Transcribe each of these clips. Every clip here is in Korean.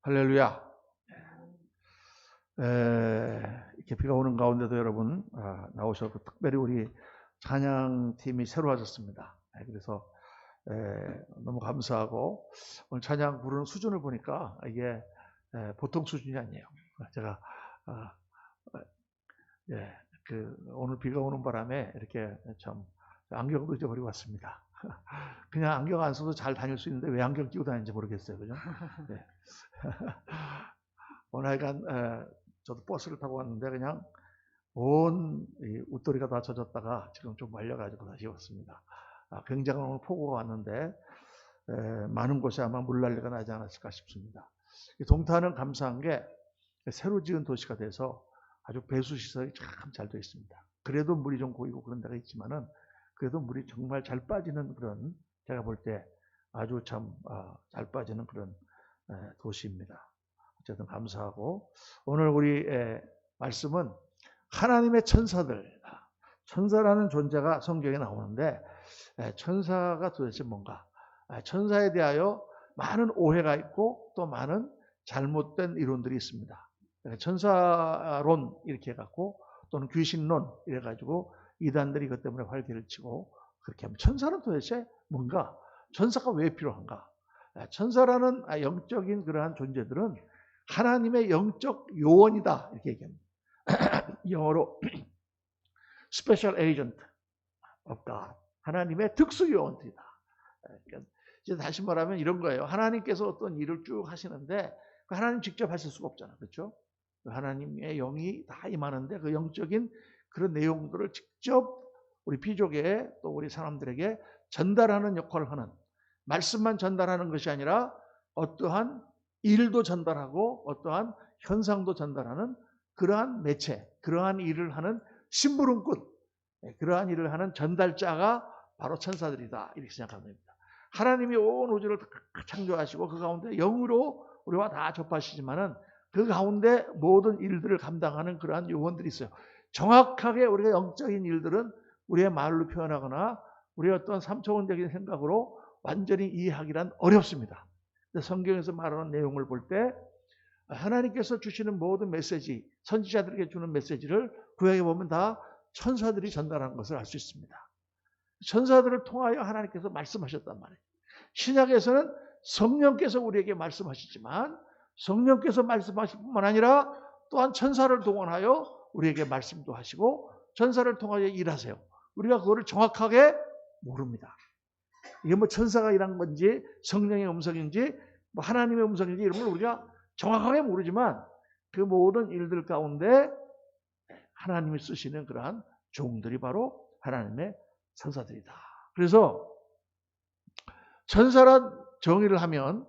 할렐루야. 이렇게 비가 오는 가운데도 여러분 나오셔서 특별히 우리 찬양팀이 새로워졌습니다. 그래서 너무 감사하고 오늘 찬양 부르는 수준을 보니까 이게 보통 수준이 아니에요. 제가 오늘 비가 오는 바람에 이렇게 참 안경도 잊어버리고 왔습니다. 그냥 안경 안 써도 잘 다닐 수 있는데 왜 안경 끼고 다니는지 모르겠어요. 그죠? 네. 오늘 하여간 저도 버스를 타고 왔는데 그냥 온 웃도리가 다 젖었다가 지금 좀 말려가지고 다시 왔습니다. 굉장한 오늘 폭우가 왔는데 많은 곳에 아마 물난리가 나지 않았을까 싶습니다. 동탄은 감사한 게 새로 지은 도시가 돼서 아주 배수시설이 참 잘 되어 있습니다. 그래도 물이 좀 고이고 그런 데가 있지만은 그래도 물이 정말 잘 빠지는 그런, 제가 볼 때 아주 참 잘 빠지는 그런 도시입니다. 어쨌든 감사하고 오늘 우리 말씀은 하나님의 천사들, 천사라는 존재가 성경에 나오는데 천사가 도대체 뭔가, 천사에 대하여 많은 오해가 있고 또 많은 잘못된 이론들이 있습니다. 천사론 이렇게 해갖고 또는 귀신론 이래가지고 이단들이 그것 때문에 활개를 치고 그렇게 하면 천사는 도대체 뭔가, 천사가 왜 필요한가? 천사라는 영적인 그러한 존재들은 하나님의 영적 요원이다 이렇게 얘기합니다. 영어로 Special Agent of God, 하나님의 특수 요원들이다. 그러니까 이제 다시 말하면 이런 거예요. 하나님께서 어떤 일을 쭉 하시는데 하나님 직접 하실 수가 없잖아, 그렇죠? 하나님의 영이 다 임하는데 그 영적인 그런 내용들을 직접 우리 피조계에 또 우리 사람들에게 전달하는 역할을 하는, 말씀만 전달하는 것이 아니라 어떠한 일도 전달하고 어떠한 현상도 전달하는 그러한 매체, 그러한 일을 하는 심부름꾼, 그러한 일을 하는 전달자가 바로 천사들이다 이렇게 생각하면 됩니다. 하나님이 온 우주를 창조하시고 그 가운데 영으로 우리와 다 접하시지만은 그 가운데 모든 일들을 감당하는 그러한 요원들이 있어요. 정확하게 우리가 영적인 일들은 우리의 말로 표현하거나 우리의 어떤 3차원적인 생각으로 완전히 이해하기란 어렵습니다. 성경에서 말하는 내용을 볼 때 하나님께서 주시는 모든 메시지, 선지자들에게 주는 메시지를 구약에 보면 다 천사들이 전달한 것을 알 수 있습니다. 천사들을 통하여 하나님께서 말씀하셨단 말이에요. 신약에서는 성령께서 우리에게 말씀하시지만 성령께서 말씀하실 뿐만 아니라 또한 천사를 동원하여 우리에게 말씀도 하시고 천사를 통하여 일하세요. 우리가 그거를 정확하게 모릅니다. 이게 뭐 천사가 일한 건지 성령의 음성인지 뭐 하나님의 음성인지 이런 걸 우리가 정확하게 모르지만 그 모든 일들 가운데 하나님이 쓰시는 그러한 종들이 바로 하나님의 천사들이다. 그래서 천사란 정의를 하면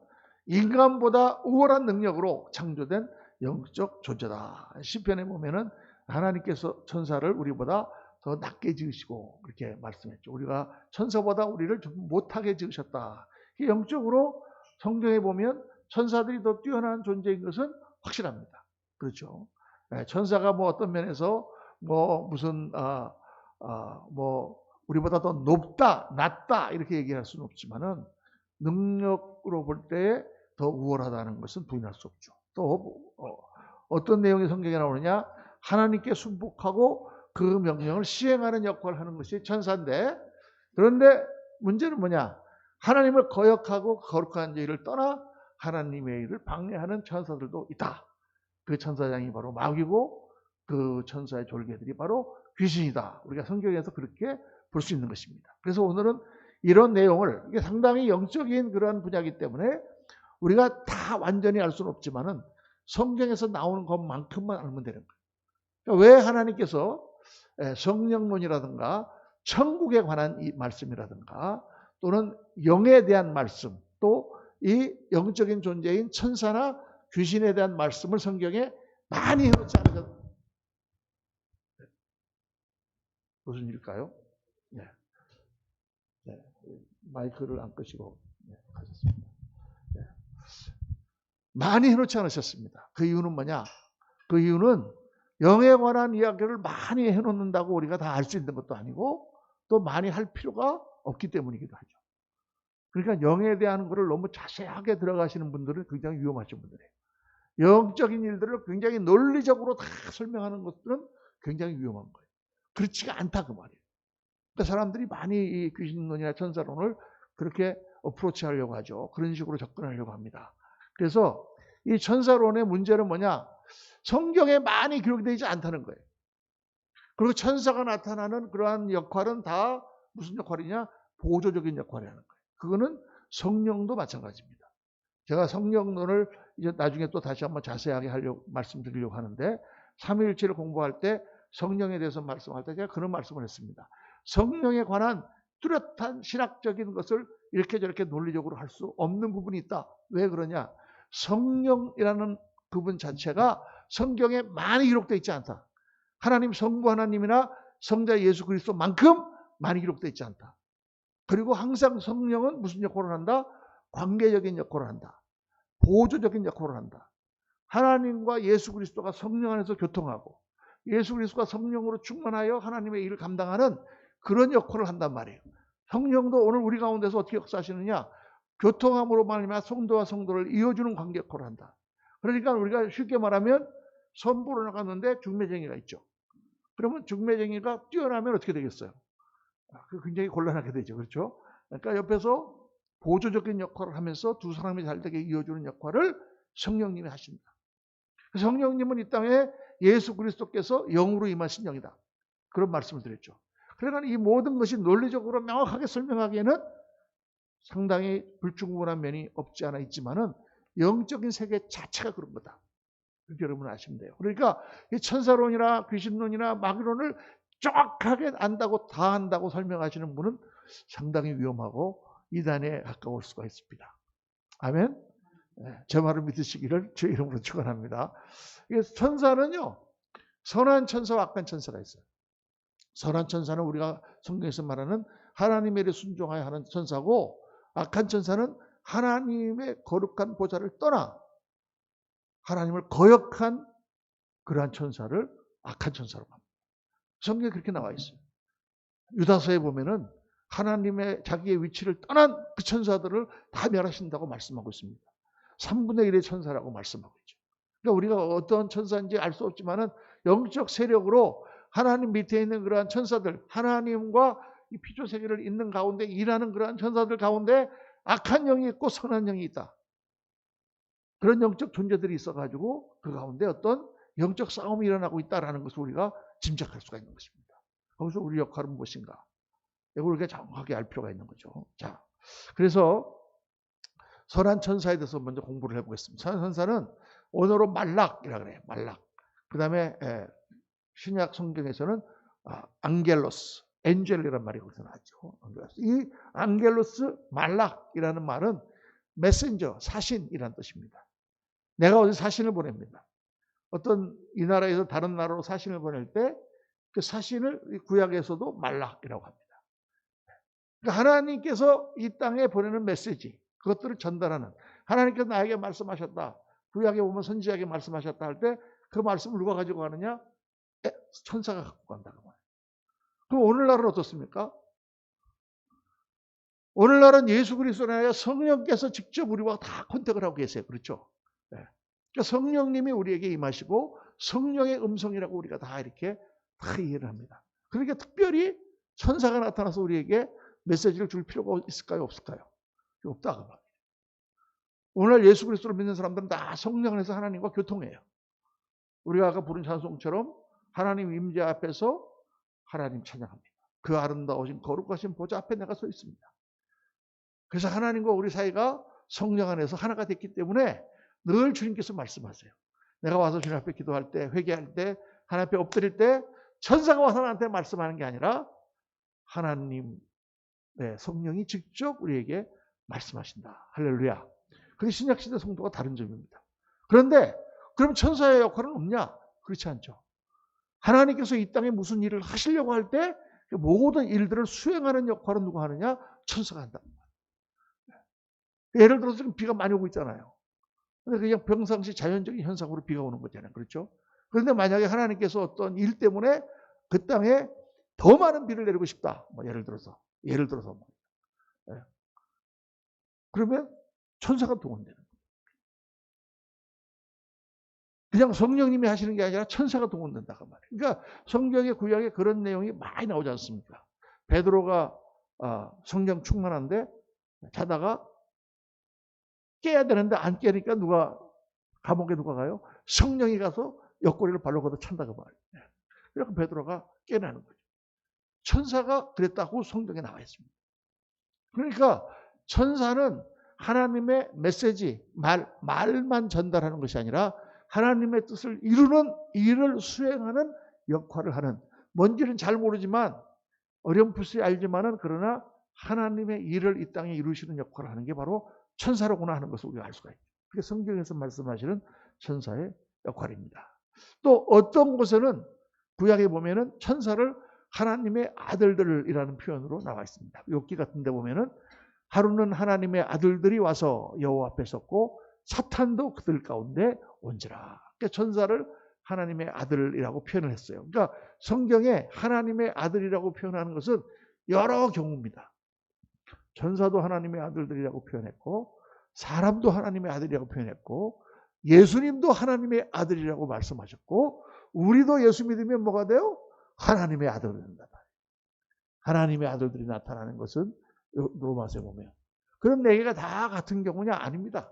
인간보다 우월한 능력으로 창조된 영적 존재다. 시편에 보면은 하나님께서 천사를 우리보다 더 낮게 지으시고 그렇게 말씀했죠. 우리가 천사보다 우리를 좀 못하게 지으셨다. 영적으로 성경에 보면 천사들이 더 뛰어난 존재인 것은 확실합니다. 그렇죠. 천사가 뭐 어떤 면에서 뭐 무슨 뭐 우리보다 더 높다, 낮다 이렇게 얘기할 수는 없지만은 능력으로 볼 때 더 우월하다는 것은 부인할 수 없죠. 또 어떤 내용이 성경에 나오느냐? 하나님께 순복하고 그 명령을 시행하는 역할을 하는 것이 천사인데, 그런데 문제는 뭐냐? 하나님을 거역하고 거룩한 일을 떠나 하나님의 일을 방해하는 천사들도 있다. 그 천사장이 바로 마귀고 그 천사의 졸개들이 바로 귀신이다. 우리가 성경에서 그렇게 볼 수 있는 것입니다. 그래서 오늘은 이런 내용을, 이게 상당히 영적인 그러한 분야이기 때문에 우리가 다 완전히 알 수는 없지만은 성경에서 나오는 것만큼만 알면 되는 거예요. 그러니까 왜 하나님께서 성령론이라든가 천국에 관한 이 말씀이라든가 또는 영에 대한 말씀, 또 이 영적인 존재인 천사나 귀신에 대한 말씀을 성경에 많이 해놓지 않으셨. 무슨 일일까요? 네. 네. 마이크를 안 끄시고 하셨습니다. 네. 많이 해놓지 않으셨습니다. 그 이유는 뭐냐? 그 이유는 영에 관한 이야기를 많이 해놓는다고 우리가 다 알 수 있는 것도 아니고 또 많이 할 필요가 없기 때문이기도 하죠. 그러니까 영에 대한 것을 너무 자세하게 들어가시는 분들은 굉장히 위험하신 분들이에요. 영적인 일들을 굉장히 논리적으로 다 설명하는 것들은 굉장히 위험한 거예요. 그렇지가 않다 그 말이에요. 그러니까 사람들이 많이 이 귀신론이나 천사론을 그렇게 어프로치 하려고 하죠. 그런 식으로 접근하려고 합니다. 그래서 이 천사론의 문제는 뭐냐? 성경에 많이 기록되어 있지 않다는 거예요. 그리고 천사가 나타나는 그러한 역할은 다 무슨 역할이냐? 보조적인 역할을 하는 거예요. 그거는 성령도 마찬가지입니다. 제가 성령론을 이제 나중에 또 다시 한번 자세하게 말씀드리려고 하는데, 삼위일체를 공부할 때 성령에 대해서 말씀할 때 제가 그런 말씀을 했습니다. 성령에 관한 뚜렷한 신학적인 것을 이렇게 저렇게 논리적으로 할 수 없는 부분이 있다. 왜 그러냐? 성령이라는 그분 자체가 성경에 많이 기록되어 있지 않다. 하나님 성부 하나님이나 성자 예수 그리스도만큼 많이 기록되어 있지 않다. 그리고 항상 성령은 무슨 역할을 한다? 관계적인 역할을 한다. 보조적인 역할을 한다. 하나님과 예수 그리스도가 성령 안에서 교통하고 예수 그리스도가 성령으로 충만하여 하나님의 일을 감당하는 그런 역할을 한단 말이에요. 성령도 오늘 우리 가운데서 어떻게 역사하시느냐? 교통함으로 말미암아 성도와 성도를 이어주는 관계 역할을 한다. 그러니까 우리가 쉽게 말하면 선보러 나갔는데 중매쟁이가 있죠. 그러면 중매쟁이가 뛰어나면 어떻게 되겠어요? 굉장히 곤란하게 되죠. 그렇죠? 그러니까 옆에서 보조적인 역할을 하면서 두 사람이 잘되게 이어주는 역할을 성령님이 하십니다. 성령님은 이 땅에 예수 그리스도께서 영으로 임하신 영이다. 그런 말씀을 드렸죠. 그러니까 이 모든 것이 논리적으로 명확하게 설명하기에는 상당히 불충분한 면이 없지 않아 있지만은 영적인 세계 자체가 그런 거다. 그렇게 여러분 아시면 돼요. 그러니까 이 천사론이나 귀신론이나 마귀론을 정확하게 안다고 다 안다고 설명하시는 분은 상당히 위험하고 이단에 가까울 수가 있습니다. 아멘. 제 말을 믿으시기를 주의 이름으로 축원합니다. 천사는요, 선한 천사와 악한 천사가 있어요. 선한 천사는 우리가 성경에서 말하는 하나님의 일에 순종하여 하는 천사고, 악한 천사는 하나님의 거룩한 보좌를 떠나 하나님을 거역한 그러한 천사를 악한 천사로 합니다. 성경에 그렇게 나와 있어요. 유다서에 보면은 하나님의 자기의 위치를 떠난 그 천사들을 다 멸하신다고 말씀하고 있습니다. 3분의 1의 천사라고 말씀하고 있죠. 그러니까 우리가 어떤 천사인지 알 수 없지만은 영적 세력으로 하나님 밑에 있는 그러한 천사들, 하나님과 이 피조 세계를 잇는 가운데 일하는 그러한 천사들 가운데 악한 영이 있고 선한 영이 있다. 그런 영적 존재들이 있어가지고 그 가운데 어떤 영적 싸움이 일어나고 있다라는 것을 우리가 짐작할 수가 있는 것입니다. 거기서 우리 역할은 무엇인가? 이걸 우리가 정확하게 알 필요가 있는 거죠. 자, 그래서 선한 천사에 대해서 먼저 공부를 해보겠습니다. 선한 천사는 언어로 말락이라고 그래요. 말락. 그 다음에 신약 성경에서는 앙겔로스, 엔젤이라는 말이 거기서 나왔죠. 이 앙겔로스, 말락이라는 말은 메신저, 사신이라는 뜻입니다. 내가 어디 사신을 보냅니다. 어떤 이 나라에서 다른 나라로 사신을 보낼 때 그 사신을 구약에서도 말락이라고 합니다. 그러니까 하나님께서 이 땅에 보내는 메시지, 그것들을 전달하는, 하나님께서 나에게 말씀하셨다. 구약에 보면 선지자에게 말씀하셨다 할 때 그 말씀을 누가 가지고 가느냐? 천사가 갖고 간다. 그럼 오늘날은 어떻습니까? 오늘날은 예수 그리스도로 하여 성령께서 직접 우리와 다 컨택을 하고 계세요. 그렇죠? 네. 그러니까 성령님이 우리에게 임하시고 성령의 음성이라고 우리가 다 이렇게 다 이해를 합니다. 그러니까 특별히 천사가 나타나서 우리에게 메시지를 줄 필요가 있을까요? 없을까요? 없다. 오늘 예수 그리스도를 믿는 사람들은 다 성령 안에서 하나님과 교통해요. 우리가 아까 부른 찬송처럼 하나님 임재 앞에서 하나님 찬양합니다. 그 아름다우신 거룩하신 보좌 앞에 내가 서 있습니다. 그래서 하나님과 우리 사이가 성령 안에서 하나가 됐기 때문에 늘 주님께서 말씀하세요. 내가 와서 주님 앞에 기도할 때, 회개할 때, 하나님 앞에 엎드릴 때 천사가 와서 나한테 말씀하는 게 아니라 하나님의 성령이 직접 우리에게 말씀하신다. 할렐루야. 그게 신약시대 성도가 다른 점입니다. 그런데 그럼 천사의 역할은 없냐? 그렇지 않죠. 하나님께서 이 땅에 무슨 일을 하시려고 할 때 모든 일들을 수행하는 역할은 누가 하느냐? 천사가 한다. 예를 들어서 지금 비가 많이 오고 있잖아요. 근데 그냥 평상시 자연적인 현상으로 비가 오는 거잖아요. 그렇죠? 그런데 만약에 하나님께서 어떤 일 때문에 그 땅에 더 많은 비를 내리고 싶다. 뭐 예를 들어서. 그러면 천사가 동원되는 거예요. 그냥 성령님이 하시는 게 아니라 천사가 동원된다고 말이에요. 그러니까 성경의 구약에 그런 내용이 많이 나오지 않습니까? 베드로가 성령 충만한데 자다가 깨야 되는데 안 깨니까 감옥에 누가 가요? 성령이 가서 옆구리를 발로 걷어 찬다고 말이에요. 그래서 베드로가 깨나는 거죠. 천사가 그랬다고 성경에 나와 있습니다. 그러니까 천사는 하나님의 메시지, 말만 전달하는 것이 아니라 하나님의 뜻을 이루는 일을 수행하는 역할을 하는, 뭔지는 잘 모르지만 어렴풋이 알지만은 그러나 하나님의 일을 이 땅에 이루시는 역할을 하는 게 바로 천사로구나 하는 것을 우리가 알 수가 있죠. 그게 성경에서 말씀하시는 천사의 역할입니다. 또 어떤 곳에는 구약에 보면은 천사를 하나님의 아들들이라는 표현으로 나와 있습니다. 욥기 같은 데 보면은 하루는 하나님의 아들들이 와서 여호와 앞에 섰고 사탄도 그들 가운데 온지라. 그러니까 천사를 하나님의 아들이라고 표현을 했어요. 그러니까 성경에 하나님의 아들이라고 표현하는 것은 여러 경우입니다. 천사도 하나님의 아들들이라고 표현했고 사람도 하나님의 아들이라고 표현했고 예수님도 하나님의 아들이라고 말씀하셨고 우리도 예수 믿으면 뭐가 돼요? 하나님의 아들이 된다. 하나님의 아들들이 나타나는 것은 로마서에 보면 그럼 네 개가 다 같은 경우냐? 아닙니다.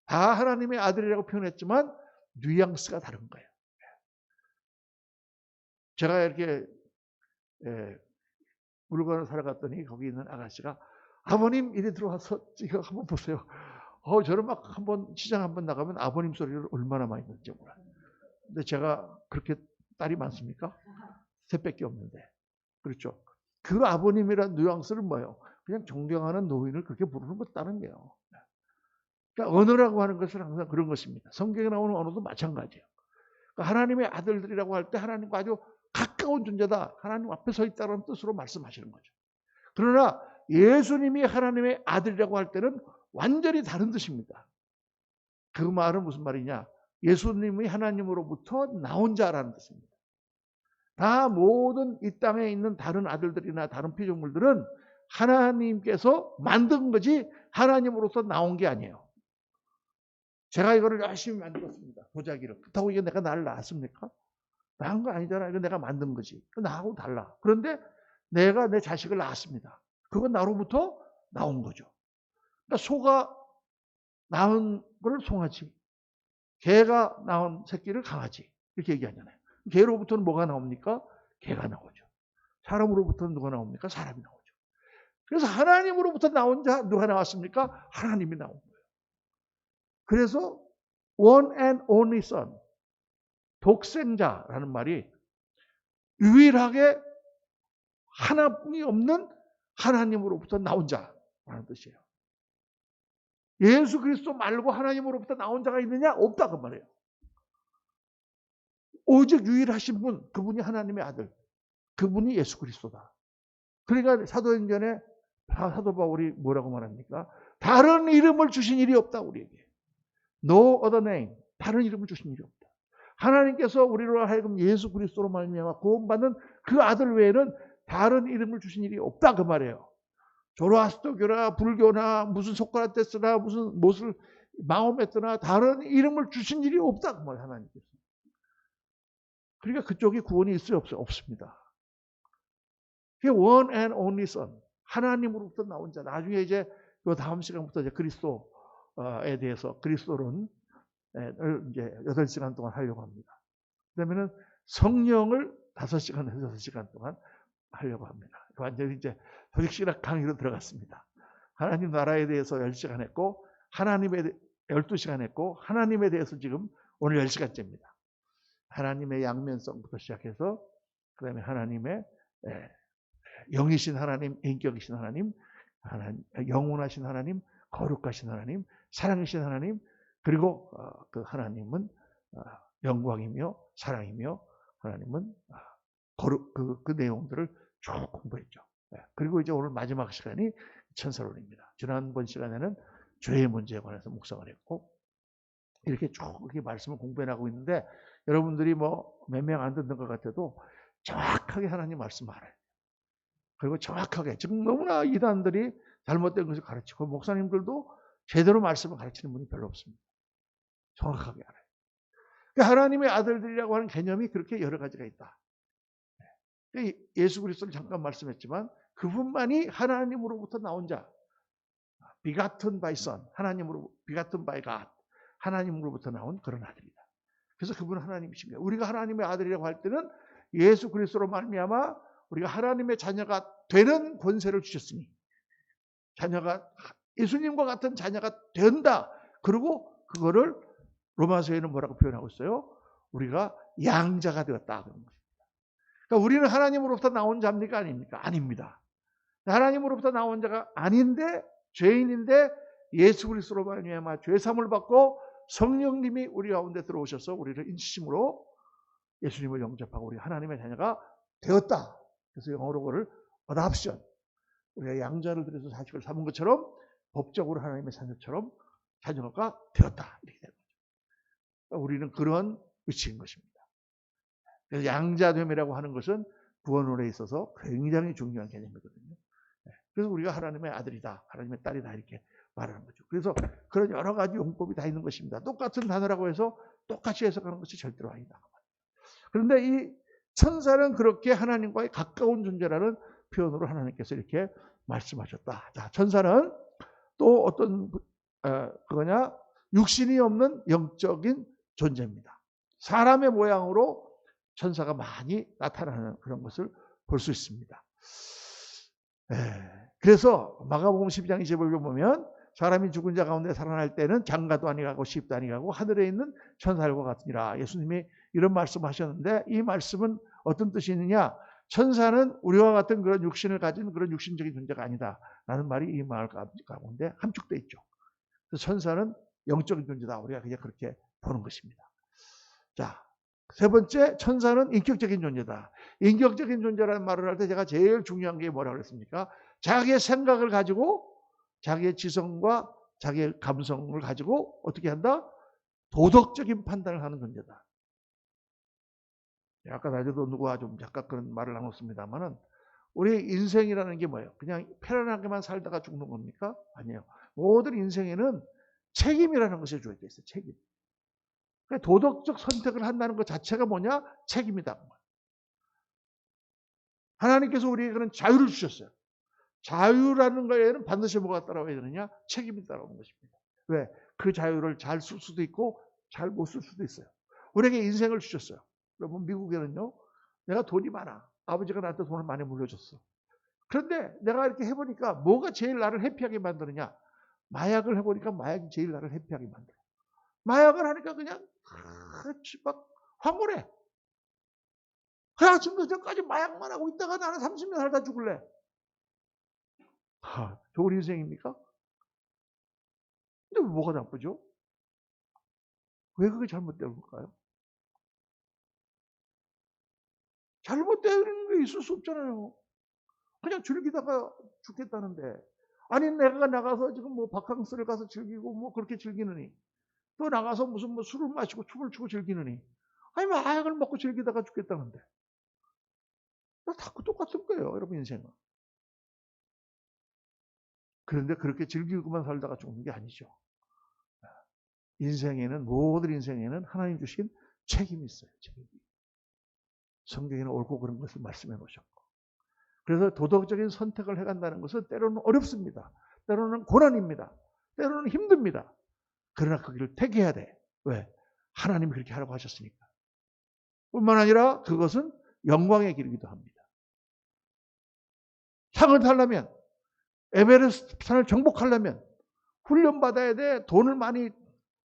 다 하나님의 아들이라고 표현했지만 뉘앙스가 다른 거예요. 제가 이렇게 물건을 사러 갔더니 거기 있는 아가씨가 아버님 이리 들어와서 이거 한번 보세요. 저는 막 시장 한번 나가면 아버님 소리를 얼마나 많이 듣는지 몰라요. 근데 제가 그렇게 딸이 많습니까? 셋밖에 없는데. 그렇죠. 그 아버님이란 뉘앙스는 뭐예요? 그냥 존경하는 노인을 그렇게 부르는 것 다른 게요. 그러니까 언어라고 하는 것은 항상 그런 것입니다. 성경에 나오는 언어도 마찬가지예요. 그러니까 하나님의 아들들이라고 할 때 하나님과 아주 가까운 존재다. 하나님 앞에 서 있다는 뜻으로 말씀하시는 거죠. 그러나 예수님이 하나님의 아들이라고 할 때는 완전히 다른 뜻입니다. 그 말은 무슨 말이냐? 예수님이 하나님으로부터 나온 자라는 뜻입니다. 다 모든 이 땅에 있는 다른 아들들이나 다른 피조물들은 하나님께서 만든 거지 하나님으로서 나온 게 아니에요. 제가 이거를 열심히 만들었습니다. 도자기를. 그렇다고 이게 내가 나를 낳았습니까? 낳은 거 아니잖아. 이거 내가 만든 거지. 나하고 달라. 그런데 내가 내 자식을 낳았습니다. 그건 나로부터 나온 거죠. 그러니까 소가 낳은 걸 송아지, 개가 낳은 새끼를 강아지 이렇게 얘기하잖아요. 개로부터는 뭐가 나옵니까? 개가 나오죠. 사람으로부터는 누가 나옵니까? 사람이 나오죠. 그래서 하나님으로부터 나온 자 누가 나왔습니까? 하나님이 나온 거예요. 그래서 one and only son, 독생자라는 말이 유일하게 하나뿐이 없는 하나님으로부터 나온 자라는 뜻이에요. 예수 그리스도 말고 하나님으로부터 나온 자가 있느냐? 없다 그 말이에요. 오직 유일하신 분, 그분이 하나님의 아들, 그분이 예수 그리스도다. 그러니까 사도행전에 사도 바울이 뭐라고 말합니까? 다른 이름을 주신 일이 없다 우리에게. No other name, 다른 이름을 주신 일이 없다. 하나님께서 우리로 하여금 예수 그리스도로 말미암아 구원받는 그 아들 외에는 다른 이름을 주신 일이 없다 그 말이에요. 조로아스터교나 불교나 무슨 소크라테스나 무슨 무엇을 마호메트나 다른 이름을 주신 일이 없다 그 말이에요. 하나님께서. 그러니까 그쪽에 구원이 있어요? 없어요? 없습니다. 그게 one and only son. 하나님으로부터 나온 자. 나중에 이제 그 다음 시간부터 이제 그리스도에 대해서 그리스도론 이제 8시간 동안 하려고 합니다. 그다음에는 성령을 5시간에서 6시간 동안 하려고 합니다. 완전히 이제 조직시락 강의로 들어갔습니다. 하나님 나라에 대해서 10시간 했고 하나님에 12시간 했고 하나님에 대해서 지금 오늘 10시간째입니다. 하나님의 양면성부터 시작해서 그다음에 하나님의 영이신 하나님, 인격이신 하나님, 영원하신 하나님, 거룩하신 하나님, 사랑이신 하나님, 그리고 그 하나님은 영광이며 사랑이며 하나님은 거룩 그 내용들을 쭉 공부했죠. 그리고 이제 오늘 마지막 시간이 천사론입니다. 지난번 시간에는 죄의 문제에 관해서 묵상을 했고 이렇게 쭉 이렇게 말씀을 공부해 나가고 있는데 여러분들이 뭐 몇 명 안 듣는 것 같아도 정확하게 하나님 말씀 알아요. 그리고 정확하게 지금 너무나 이단들이 잘못된 것을 가르치고 목사님들도 제대로 말씀을 가르치는 분이 별로 없습니다. 정확하게 알아요. 그러니까 하나님의 아들들이라고 하는 개념이 그렇게 여러 가지가 있다. 예수 그리스도를 잠깐 말씀했지만 그분만이 하나님으로부터 나온 자, begotten by son, 하나님으로 begotten by God, 하나님으로부터 나온 그런 아들이다. 그래서 그분은 하나님이십니다. 우리가 하나님의 아들이라고 할 때는 예수 그리스도로 말미암아 우리가 하나님의 자녀가 되는 권세를 주셨으니 자녀가 예수님과 같은 자녀가 된다. 그리고 그거를 로마서에는 뭐라고 표현하고 있어요? 우리가 양자가 되었다. 그러니까 우리는 하나님으로부터 나온 자입니까? 아닙니까? 아닙니다. 하나님으로부터 나온 자가 아닌데 죄인인데 예수 그리스도로 말미암아 죄 사함을 받고 성령님이 우리 가운데 들어오셔서 우리를 인치심으로 예수님을 영접하고 우리 하나님의 자녀가 되었다. 그래서 영어로 그걸 adoption. 우리가 양자를 들여서 자식을 삼은 것처럼 법적으로 하나님의 자녀처럼 자녀가 되었다. 이렇게 되는 거죠. 그러니까 우리는 그런 위치인 것입니다. 그래서 양자됨이라고 하는 것은 구원론에 있어서 굉장히 중요한 개념이거든요. 그래서 우리가 하나님의 아들이다, 하나님의 딸이다 이렇게 말하는 거죠. 그래서 그런 여러 가지 용법이 다 있는 것입니다. 똑같은 단어라고 해서 똑같이 해석하는 것이 절대로 아니다. 그런데 이 천사는 그렇게 하나님과의 가까운 존재라는 표현으로 하나님께서 이렇게 말씀하셨다. 자, 천사는 또 어떤 그거냐? 육신이 없는 영적인 존재입니다. 사람의 모양으로 천사가 많이 나타나는 그런 것을 볼 수 있습니다. 그래서 마가복음 12장 25절 보면 사람이 죽은 자 가운데 살아날 때는 장가도 아니가고 시입도 아니가고 하늘에 있는 천사들과 같으니라. 예수님이 이런 말씀하셨는데 이 말씀은 어떤 뜻이 있느냐? 천사는 우리와 같은 그런 육신을 가진 그런 육신적인 존재가 아니다. 라는 말이 이 말 가운데 함축되어 있죠. 그래서 천사는 영적인 존재다. 우리가 그냥 그렇게 보는 것입니다. 자, 세 번째, 천사는 인격적인 존재다. 인격적인 존재라는 말을 할 때 제가 제일 중요한 게 뭐라고 그랬습니까? 자기의 생각을 가지고 자기의 지성과 자기의 감성을 가지고 어떻게 한다? 도덕적인 판단을 하는 존재다. 아까 낮에도 누가 좀 잠깐 그런 말을 나눴습니다만은 우리 인생이라는 게 뭐예요? 그냥 편안하게만 살다가 죽는 겁니까? 아니에요. 모든 인생에는 책임이라는 것이 주어져 있어요. 책임. 도덕적 선택을 한다는 것 자체가 뭐냐? 책임이다. 하나님께서 우리에게는 자유를 주셨어요. 자유라는 거에는 반드시 뭐가 따라와야 되느냐? 책임이 따라오는 것입니다. 왜? 그 자유를 잘 쓸 수도 있고 잘 못 쓸 수도 있어요. 우리에게 인생을 주셨어요. 여러분 미국에는요. 내가 돈이 많아. 아버지가 나한테 돈을 많이 물려줬어. 그런데 내가 이렇게 해보니까 뭐가 제일 나를 해피하게 만드느냐? 마약을 해보니까 마약이 제일 나를 해피하게 만들어. 마약을 하니까 그냥 막 황홀해. 그냥 아침부터 저까지 마약만 하고 있다가 나는 30년 살다 죽을래. 좋은 인생입니까? 근데 뭐가 나쁘죠? 왜 그게 잘못된 걸까요? 잘못되는 게 있을 수 없잖아요. 그냥 즐기다가 죽겠다는데. 아니, 내가 나가서 지금 뭐 바캉스를 가서 즐기고 뭐 그렇게 즐기느니. 또 나가서 무슨 뭐 술을 마시고 춤을 추고 즐기느니. 아니, 마약을 먹고 즐기다가 죽겠다는데. 다 똑같은 거예요, 여러분 인생은. 그런데 그렇게 즐기고만 살다가 죽는 게 아니죠. 인생에는, 모든 인생에는 하나님 주신 책임이 있어요. 책임이. 성경에는 옳고 그런 것을 말씀해 놓으셨고. 그래서 도덕적인 선택을 해간다는 것은 때로는 어렵습니다. 때로는 고난입니다. 때로는 힘듭니다. 그러나 그 길을 택해야 돼. 왜? 하나님이 그렇게 하라고 하셨으니까. 뿐만 아니라 그것은 영광의 길이기도 합니다. 상을 타려면, 에베레스트 산을 정복하려면 훈련받아야 돼. 돈을 많이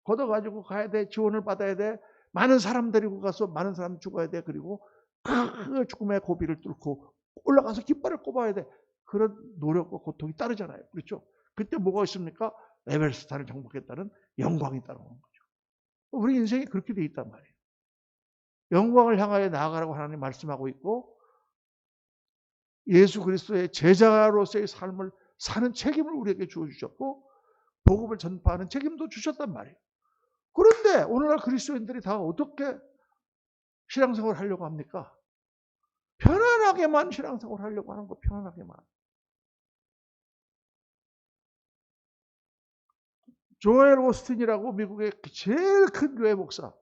걷어가지고 가야 돼. 지원을 받아야 돼. 많은 사람 데리고 가서 많은 사람 죽어야 돼. 그리고 그 죽음의 고비를 뚫고 올라가서 깃발을 꼽아야 돼. 그런 노력과 고통이 따르잖아요. 그렇죠? 그때 뭐가 있습니까? 에베레스트 산을 정복했다는 영광이 따라오는 거죠. 우리 인생이 그렇게 돼 있단 말이에요. 영광을 향하여 나아가라고 하나님 말씀하고 있고 예수 그리스도의 제자로서의 삶을 사는 책임을 우리에게 주어주셨고 복음을 전파하는 책임도 주셨단 말이에요. 그런데 오늘날 그리스도인들이 다 어떻게 신앙생활을 하려고 합니까? 편안하게만 신앙생활을 하려고 하는 거, 편안하게만. 조엘 오스틴이라고 미국의 제일 큰 교회 목사.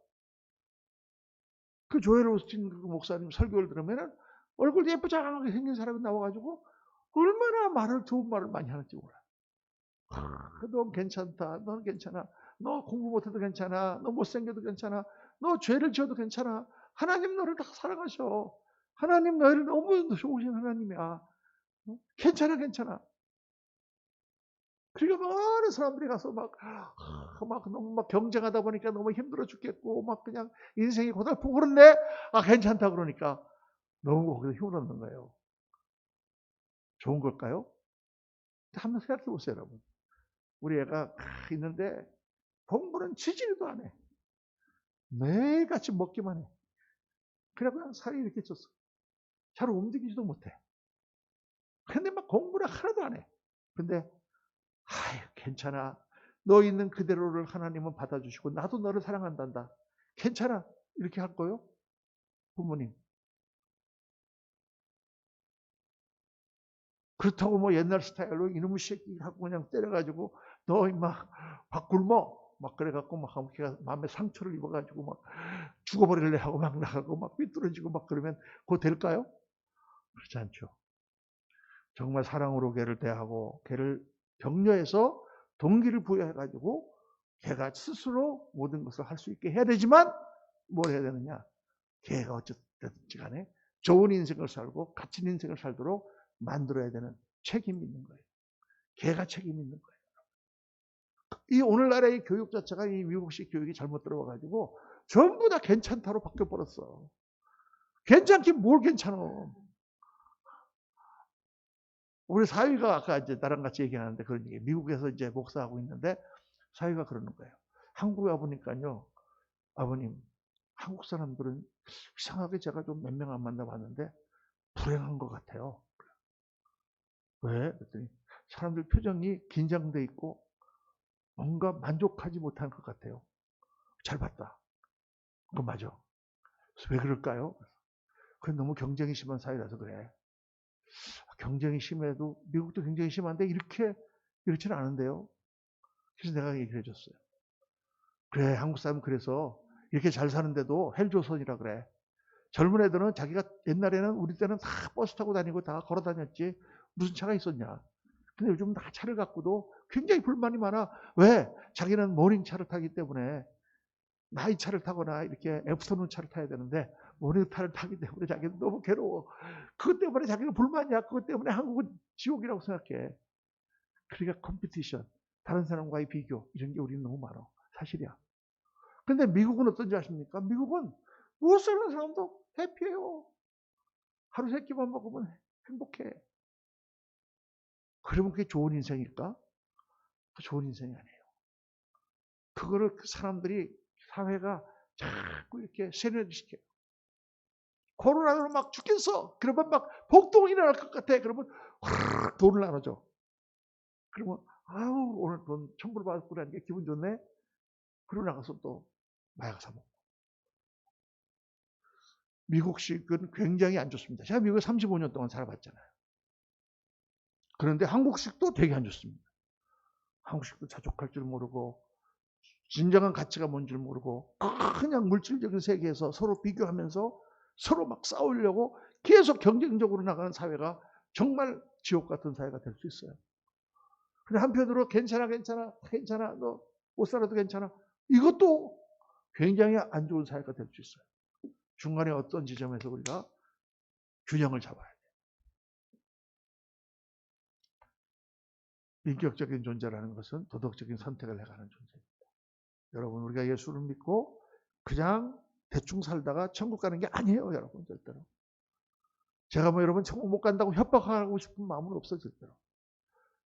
그 조엘 오스틴 그 목사님 설교를 들으면은 얼굴 예쁘장하게 생긴 사람이 나와가지고 얼마나 말을 좋은 말을 많이 하는지 몰라. 너 괜찮다. 넌 괜찮아. 너 공부 못해도 괜찮아. 너 못생겨도 괜찮아. 너 죄를 지어도 괜찮아. 하나님 너를 다 사랑하셔. 하나님 너를 너무 좋으신 하나님이야. 괜찮아, 괜찮아. 그러니까 많은 사람들이 가서 막 너무 막 경쟁하다 보니까 너무 힘들어 죽겠고, 막 그냥 인생이 고달프고 그런데, 괜찮다 그러니까 너무 거기서 힘을 얻는 거예요. 좋은 걸까요? 한번 생각해 보세요, 여러분. 우리 애가 있는데 공부는 지지리도 안 해. 매일같이 먹기만 해. 그래 그냥 살이 이렇게 쪘어. 잘 움직이지도 못해. 근데 막 공부를 하나도 안 해. 근데 괜찮아. 너 있는 그대로를 하나님은 받아주시고 나도 너를 사랑한단다. 괜찮아. 이렇게 할 거요? 부모님. 그렇다고 뭐 옛날 스타일로 이놈의 새끼 하고 그냥 때려가지고 너 임마 밥 굶어. 막 그래갖고 막 걔가 마음에 상처를 입어가지고 막 죽어버릴래 하고 막 나가고 막 삐뚤어지고 막 그러면 그거 될까요? 그렇지 않죠. 정말 사랑으로 걔를 대하고 걔를 격려해서 동기를 부여해가지고 걔가 스스로 모든 것을 할 수 있게 해야 되지만 뭘 해야 되느냐? 걔가 어쨌든지 간에 좋은 인생을 살고 갇힌 인생을 살도록 만들어야 되는 책임이 있는 거예요. 걔가 책임이 있는 거예요. 이 오늘날의 교육 자체가 이 미국식 교육이 잘못 들어와가지고 전부 다 괜찮다로 바뀌어버렸어. 괜찮긴 뭘 괜찮어. 우리 사위가 아까 이제 나랑 같이 얘기하는데 그런 얘기. 미국에서 이제 목사하고 있는데 사위가 그러는 거예요. 한국에 와보니까요. 아버님, 한국 사람들은 이상하게 제가 좀 몇 명 안 만나봤는데 불행한 것 같아요. 왜? 그랬더니 사람들 표정이 긴장돼 있고 뭔가 만족하지 못한 것 같아요. 잘 봤다. 그거 맞아. 그래서 왜 그럴까요? 그건 너무 경쟁이 심한 사회라서 그래. 경쟁이 심해도 미국도 굉장히 심한데 이렇지는 않은데요. 그래서 내가 얘기를 해줬어요. 그래, 한국 사람은 그래서 이렇게 잘 사는데도 헬조선이라 그래. 젊은 애들은 자기가 옛날에는 우리 때는 다 버스 타고 다니고 다 걸어 다녔지 무슨 차가 있었냐. 근데 요즘 다 차를 갖고도 굉장히 불만이 많아. 왜? 자기는 모닝차를 타기 때문에 나이 차를 타거나 이렇게 애프터눈 차를 타야 되는데 모닝 차를 타기 때문에 자기는 너무 괴로워. 그것 때문에 자기는 불만이야. 그것 때문에 한국은 지옥이라고 생각해. 그러니까 컴피티션, 다른 사람과의 비교 이런 게 우리는 너무 많아. 사실이야. 근데 미국은 어떤지 아십니까? 미국은 못 사는 사람도 해피해요. 하루 세 끼만 먹으면 행복해. 그러면 그게 좋은 인생일까? 그 좋은 인생이 아니에요. 그거를 그 사람들이 사회가 자꾸 이렇게 세뇌를 시켜요. 코로나로 막 죽겠어. 그러면 막 폭동이 일어날 것 같아. 그러면 확 돈을 나눠줘. 그러면 아우 오늘 돈 1,000불 받았구나 게 기분 좋네. 그러고 나가서 또 마약 사 먹고. 미국식은 굉장히 안 좋습니다. 제가 미국에 35년 동안 살아봤잖아요. 그런데 한국식도 되게 안 좋습니다. 한국식도 자족할 줄 모르고 진정한 가치가 뭔 줄 모르고 그냥 물질적인 세계에서 서로 비교하면서 서로 막 싸우려고 계속 경쟁적으로 나가는 사회가 정말 지옥 같은 사회가 될 수 있어요. 근데 한편으로 괜찮아 너 못 살아도 괜찮아 이것도 굉장히 안 좋은 사회가 될 수 있어요. 중간에 어떤 지점에서 우리가 균형을 잡아야 돼요. 인격적인 존재라는 것은 도덕적인 선택을 해가는 존재입니다. 여러분 우리가 예수를 믿고 그냥 대충 살다가 천국 가는 게 아니에요. 여러분 절대로. 제가 뭐 여러분 천국 못 간다고 협박하고 싶은 마음은 없어 절대로.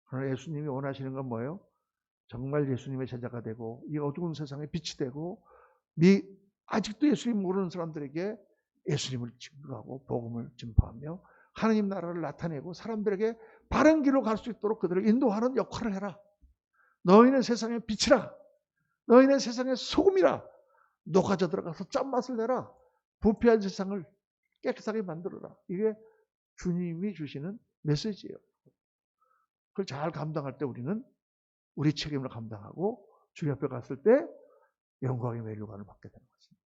그러나 예수님이 원하시는 건 뭐예요? 정말 예수님의 제자가 되고 이 어두운 세상에 빛이 되고 아직도 예수님 모르는 사람들에게 예수님을 증거하고 복음을 전파하며 하나님 나라를 나타내고 사람들에게 바른 길로 갈 수 있도록 그들을 인도하는 역할을 해라. 너희는 세상의 빛이라. 너희는 세상의 소금이라. 녹아져 들어가서 짠맛을 내라. 부패한 세상을 깨끗하게 만들어라. 이게 주님이 주시는 메시지예요. 그걸 잘 감당할 때 우리는 우리 책임을 감당하고 주님 앞에 갔을 때 영광의 면류관을 받게 되는 것입니다.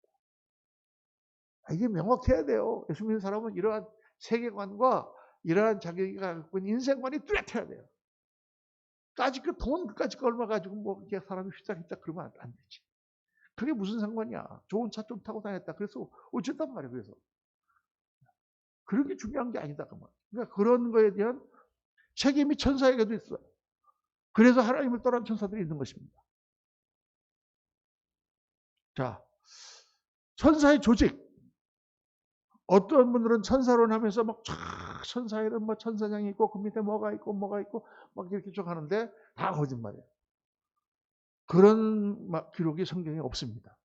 이게 명확해야 돼요. 예수 믿는 사람은 이러한 세계관과 이러한 자기가 갖고 있는 인생관이 뚜렷해야 돼요. 까짓 그 돈, 까짓 거 얼마 가지고 뭐 이렇게 사람이 휘짝휘짝 그러면 안 되지. 그게 무슨 상관이야. 좋은 차 좀 타고 다녔다. 그래서 어쨌단 말이야. 그래서. 그런 게 중요한 게 아니다. 그러니까 그런 거에 대한 책임이 천사에게도 있어요. 그래서 하나님을 떠난 천사들이 있는 것입니다. 자, 천사의 조직. 어떤 분들은 천사론 하면서 막 천사에는 뭐 천사장이 있고 그 밑에 뭐가 있고 막 이렇게 쭉 하는데 다 거짓말이에요. 그런 기록이 성경에 없습니다.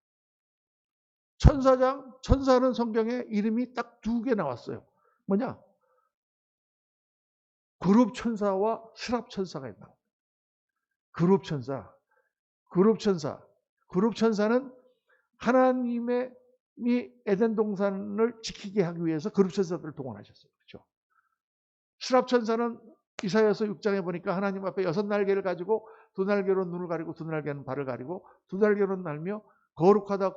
천사는 성경에 이름이 딱 2개 나왔어요. 뭐냐? 그룹 천사와 스랍 천사가 있다. 그룹 천사는 하나님의 에덴 동산을 지키게 하기 위해서 그룹 천사들을 동원하셨어요. 그렇죠? 스랍 천사는 이사야서 6장에 보니까 하나님 앞에 6날개를 가지고 2날개로 눈을 가리고 2날개는 발을 가리고 2날개로 날며 거룩하다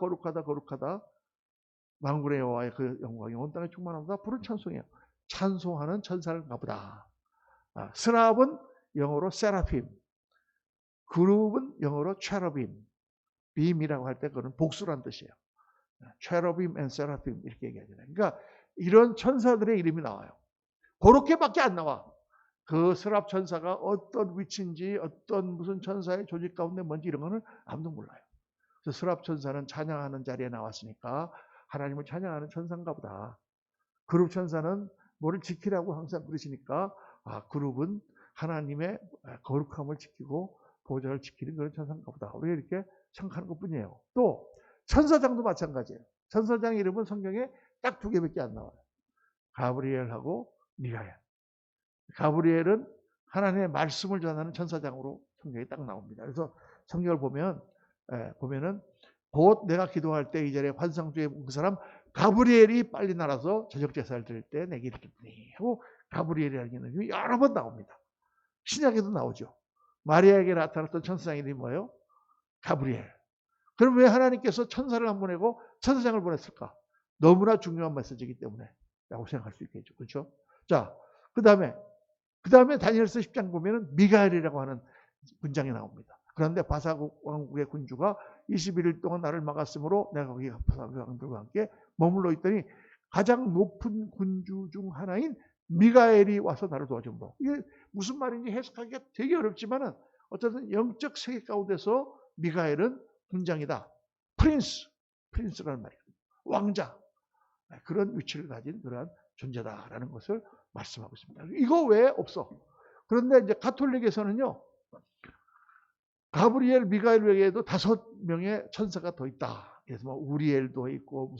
만군의 여호와의 그 영광이 온 땅에 충만하다 부른 찬송이에요. 찬송하는 천사인가 보다. 스랍은 영어로 세라핌, 그룹은 영어로 체러빔, 빔이라고 할 때 그건 복수란 뜻이에요. 체러빔 앤 세라핌 이렇게 얘기하잖아요. 그러니까 이런 천사들의 이름이 나와요. 그렇게밖에 안 나와. 그 스랍 천사가 어떤 위치인지 어떤 무슨 천사의 조직 가운데 뭔지 이런 거는 아무도 몰라요. 그래서 스랍 천사는 찬양하는 자리에 나왔으니까 하나님을 찬양하는 천사인가 보다. 그룹 천사는 뭐를 지키라고 항상 그러시니까 그룹은 하나님의 거룩함을 지키고 보좌를 지키는 그런 천사인가 보다. 우리가 이렇게 생각하는 것뿐이에요. 또 천사장도 마찬가지예요. 천사장 이름은 성경에 딱 2개밖에 안 나와요. 가브리엘하고 미가엘. 가브리엘은 하나님의 말씀을 전하는 천사장으로 성경에 딱 나옵니다. 그래서 성경을 보면은 곧 내가 기도할 때 이 자리에 환상 중에 그 사람 가브리엘이 빨리 날아서 저녁 제사를 드릴 때 내게 이르더니 하고 가브리엘이라는 이름이 여러 번 나옵니다. 신약에도 나오죠. 마리아에게 나타났던 천사장 이름이 뭐예요? 가브리엘. 그럼 왜 하나님께서 천사를 안 보내고 천사장을 보냈을까? 너무나 중요한 메시지이기 때문에 라고 생각할 수 있겠죠. 그렇죠? 자, 그 다음에 다니엘서 10장 보면은 미가엘이라고 하는 군장이 나옵니다. 그런데 바사국 왕국의 군주가 21일 동안 나를 막았으므로 내가 거기 바사국 왕들과 함께 머물러 있더니 가장 높은 군주 중 하나인 미가엘이 와서 나를 도와줌으로. 이게 무슨 말인지 해석하기가 되게 어렵지만은 어쨌든 영적 세계 가운데서 미가엘은 군장이다. 프린스라는 말이에요. 왕자. 그런 위치를 가진 그러한 존재다라는 것을 말씀하고 있습니다. 이거 왜 없어? 그런데 이제 가톨릭에서는요, 가브리엘, 미가엘 외에도 5명의 천사가 더 있다. 그래서 뭐 우리엘도 있고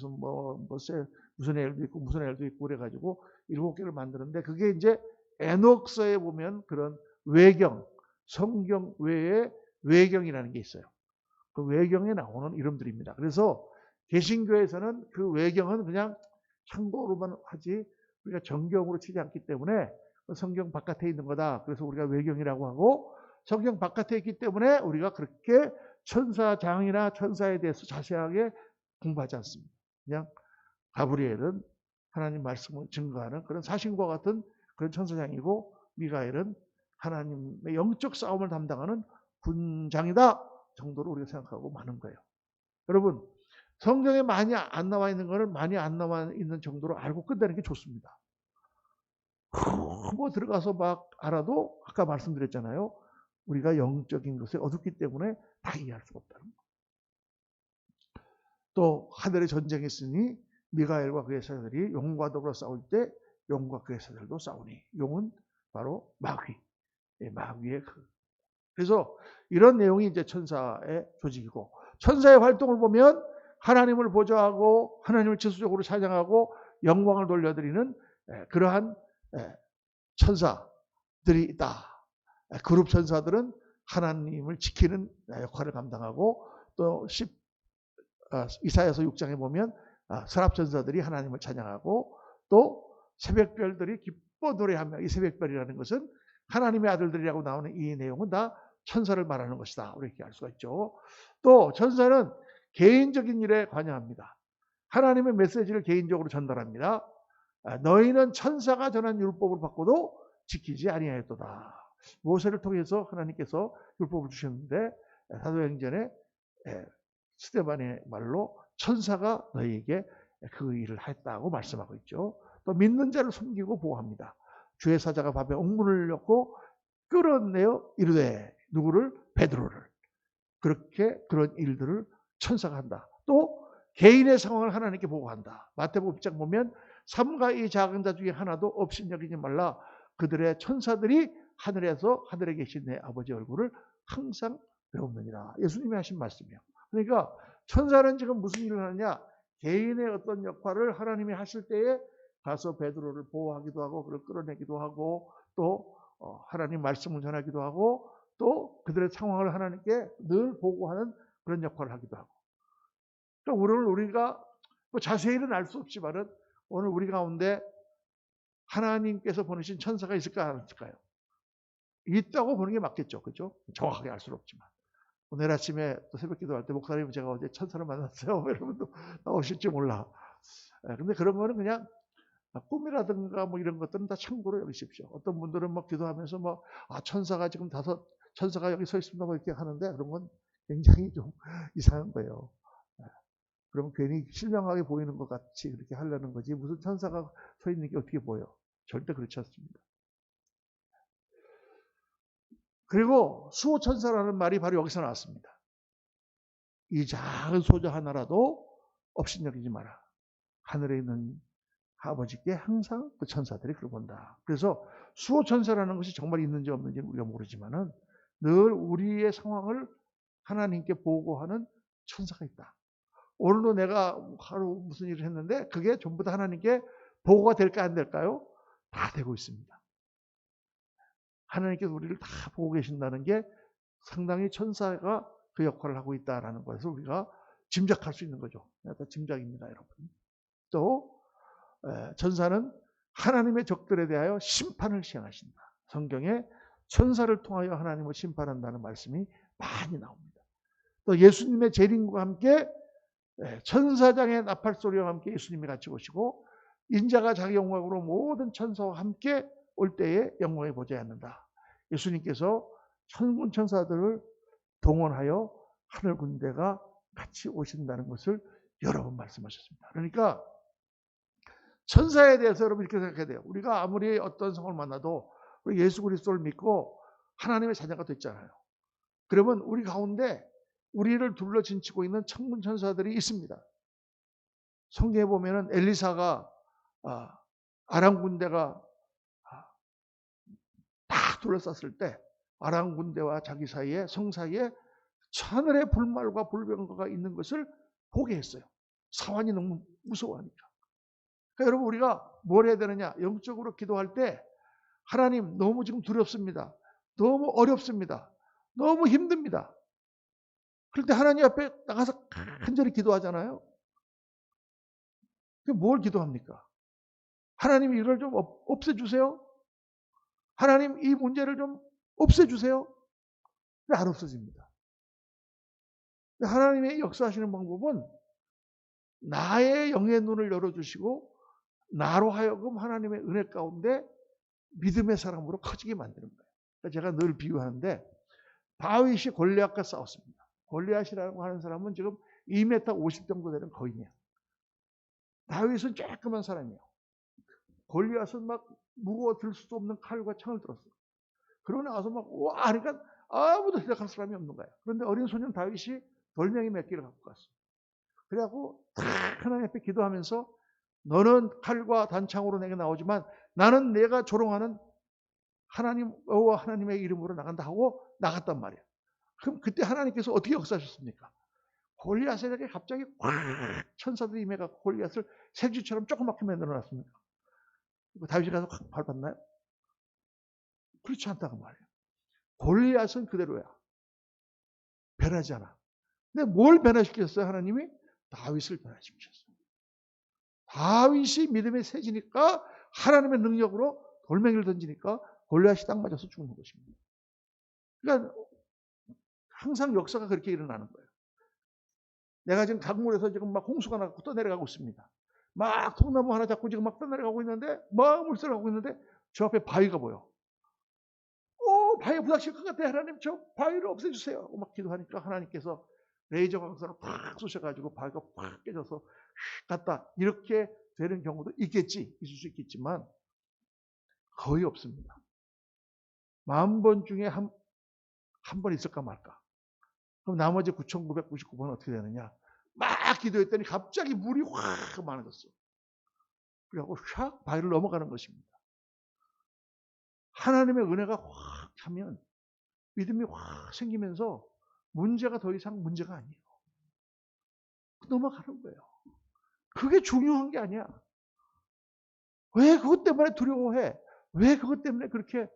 무슨 엘도 있고 무슨 엘도 있고 그래가지고 7개를 만드는데 그게 이제 에녹서에 보면 그런 외경, 성경 외에 외경이라는 게 있어요. 그 외경에 나오는 이름들입니다. 그래서 개신교에서는 그 외경은 그냥 참고로만 하지 우리가 정경으로 치지 않기 때문에 성경 바깥에 있는 거다. 그래서 우리가 외경이라고 하고 성경 바깥에 있기 때문에 우리가 그렇게 천사장이나 천사에 대해서 자세하게 공부하지 않습니다. 그냥 가브리엘은 하나님 말씀을 증거하는 그런 사신과 같은 그런 천사장이고 미가엘은 하나님의 영적 싸움을 담당하는 군장이다 정도로 우리가 생각하고 많은 거예요. 여러분 성경에 많이 안 나와 있는 거는 많이 안 나와 있는 정도로 알고 끝내는 게 좋습니다. 뭐 들어가서 막 알아도 아까 말씀드렸잖아요. 우리가 영적인 것에 어둡기 때문에 다 이해할 수가 없다는 거. 또 하늘에 전쟁이 있으니 미가엘과 그의 사자들이 용과 더불어 싸울 때 용과 그의 사자들도 싸우니 용은 바로 마귀의 그래서 이런 내용이 이제 천사의 조직이고 천사의 활동을 보면 하나님을 보좌하고 하나님을 지수적으로 찬양하고 영광을 돌려드리는 그러한 천사들이 있다. 그룹 천사들은 하나님을 지키는 역할을 감당하고 또 이사야서 6장에 보면 서랍 천사들이 하나님을 찬양하고 또 새벽별들이 기뻐 노래하며 이 새벽별이라는 것은 하나님의 아들들이라고 나오는 이 내용은 다 천사를 말하는 것이다. 이렇게 알 수가 있죠. 또 천사는 개인적인 일에 관여합니다. 하나님의 메시지를 개인적으로 전달합니다. 너희는 천사가 전한 율법을 받고도 지키지 아니하였도다. 모세를 통해서 하나님께서 율법을 주셨는데 사도행전에 스데반의 말로 천사가 너희에게 그 일을 했다고 말씀하고 있죠. 또 믿는 자를 섬기고 보호합니다. 주의 사자가 밤에 옥문을 열고 끌어내어 이르되 누구를? 베드로를. 그렇게 그런 일들을 천사가 한다. 또 개인의 상황을 하나님께 보고한다. 마태복음 1장 보면 삼가 이 작은 자 중에 하나도 업신여기지 말라. 그들의 천사들이 하늘에서 하늘에 계신 내 아버지 얼굴을 항상 배우느니라. 예수님이 하신 말씀이에요. 그러니까 천사는 지금 무슨 일을 하느냐? 개인의 어떤 역할을 하나님이 하실 때에 가서 베드로를 보호하기도 하고 그를 끌어내기도 하고 또 하나님 말씀을 전하기도 하고 또 그들의 상황을 하나님께 늘 보고하는 그런 역할을 하기도 하고. 그러니까 오늘 우리가 뭐 자세히는 알 수 없지만은 오늘 우리 가운데 하나님께서 보내신 천사가 있을까 안 있을까요? 있다고 보는 게 맞겠죠. 그죠? 정확하게 알 수는 없지만. 오늘 아침에 또 새벽 기도할 때 목사님 제가 어제 천사를 만났어요. 여러분도 나오실지 몰라. 근데 그런 거는 그냥 꿈이라든가 뭐 이런 것들은 다 참고로 여기십시오. 어떤 분들은 막 기도하면서 뭐, 천사가 지금 천사가 여기 서 있습니다. 뭐 이렇게 하는데 그런 건 굉장히 좀 이상한 거예요. 그럼 괜히 신령하게 보이는 것 같이 그렇게 하려는 거지. 무슨 천사가 서 있는 게 어떻게 보여? 절대 그렇지 않습니다. 그리고 수호천사라는 말이 바로 여기서 나왔습니다. 이 작은 소자 하나라도 업신여기지 마라. 하늘에 있는 아버지께 항상 그 천사들이 그걸 본다. 그래서 수호천사라는 것이 정말 있는지 없는지 우리가 모르지만은 늘 우리의 상황을 하나님께 보고하는 천사가 있다. 오늘도 내가 하루 무슨 일을 했는데 그게 전부 다 하나님께 보고가 될까 안 될까요? 다 되고 있습니다. 하나님께서 우리를 다 보고 계신다는 게 상당히 천사가 그 역할을 하고 있다는 것을 우리가 짐작할 수 있는 거죠. 다 짐작입니다, 여러분. 또 천사는 하나님의 적들에 대하여 심판을 시행하신다. 성경에 천사를 통하여 하나님을 심판한다는 말씀이 많이 나옵니다. 또 예수님의 재림과 함께 천사장의 나팔 소리와 함께 예수님이 같이 오시고 인자가 자기 영광으로 모든 천사와 함께 올 때에 영광에 보지 않는다. 예수님께서 천군 천사들을 동원하여 하늘 군대가 같이 오신다는 것을 여러 번 말씀하셨습니다. 그러니까 천사에 대해서 여러분 이렇게 생각해야 돼요. 우리가 아무리 어떤 성을 만나도 우리 예수 그리스도를 믿고 하나님의 자녀가 됐잖아요. 그러면 우리 가운데 우리를 둘러 진치고 있는 천군 천사들이 있습니다. 성경에 보면은 엘리사가 아람 군대가 다 둘러쌌을 때 아람 군대와 자기 사이에 성 사이에 하늘의 불말과 불병거가 있는 것을 보게 했어요. 사환이 너무 무서워하니까. 그러니까 여러분 우리가 뭘 해야 되느냐? 영적으로 기도할 때 하나님 너무 지금 두렵습니다. 너무 어렵습니다. 너무 힘듭니다. 그럴 때 하나님 앞에 나가서 간절히 기도하잖아요. 뭘 기도합니까? 하나님 이걸 좀 없애주세요. 하나님 이 문제를 좀 없애주세요. 안 없어집니다. 하나님의 역사하시는 방법은 나의 영의 눈을 열어주시고 나로 하여금 하나님의 은혜 가운데 믿음의 사람으로 커지게 만드는 거예요. 그러니까 제가 늘 비유하는데 다윗이 골리앗과 싸웠습니다. 골리앗이라고 하는 사람은 지금 2m 50 정도 되는 거인이에요. 다윗은 조그만 사람이에요. 골리앗은 막 무거워 들 수도 없는 칼과 창을 들었어요. 그러고 나서 막 와 그러니까 아무도 대적할 사람이 없는 거예요. 그런데 어린 소년 다윗이 돌멩이 몇 개를 갖고 갔어요. 그래갖고 하나님 앞에 기도하면서 너는 칼과 단창으로 내게 나오지만 나는 내가 조롱하는 하나님 여호와 하나님의 이름으로 나간다 하고 나갔단 말이에요. 그럼 그때 하나님께서 어떻게 역사하셨습니까? 골리앗에게 갑자기 꽉 천사들이 임해갖고 골리앗을 새쥐처럼 조그맣게 만들어놨습니다. 다윗이 가서 확 밟았나요? 그렇지 않다고 말이에요. 골리앗은 그대로야. 변하지 않아. 근데 뭘 변화시켰어요? 하나님이? 다윗을 변화시키셨어요. 다윗이 믿음의 세지니까 하나님의 능력으로 돌멩이를 던지니까 골리앗이 딱 맞아서 죽는 것입니다. 그러니까 항상 역사가 그렇게 일어나는 거예요. 내가 지금 강물에서 지금 막 홍수가 나고 떠내려가고 있습니다. 막 통나무 하나 잡고 지금 막 떠내려가고 있는데, 막 물살을 하고 있는데, 저 앞에 바위가 보여. 바위에 부닥칠 것 같아. 하나님, 저 바위를 없애주세요. 막 기도하니까 하나님께서 레이저 광선을 팍 쏘셔가지고 바위가 팍 깨져서 갔다. 이렇게 되는 경우도 있을 수 있겠지만, 거의 없습니다. 10,000번 중에 한 번 있을까 말까. 그럼 나머지 9,999번은 어떻게 되느냐. 막 기도했더니 갑자기 물이 확 많아졌어. 그래갖고 샥 바위를 넘어가는 것입니다. 하나님의 은혜가 확 하면 믿음이 확 생기면서 문제가 더 이상 문제가 아니에요. 넘어가는 거예요. 그게 중요한 게 아니야. 왜 그것 때문에 두려워해? 왜 그것 때문에 그렇게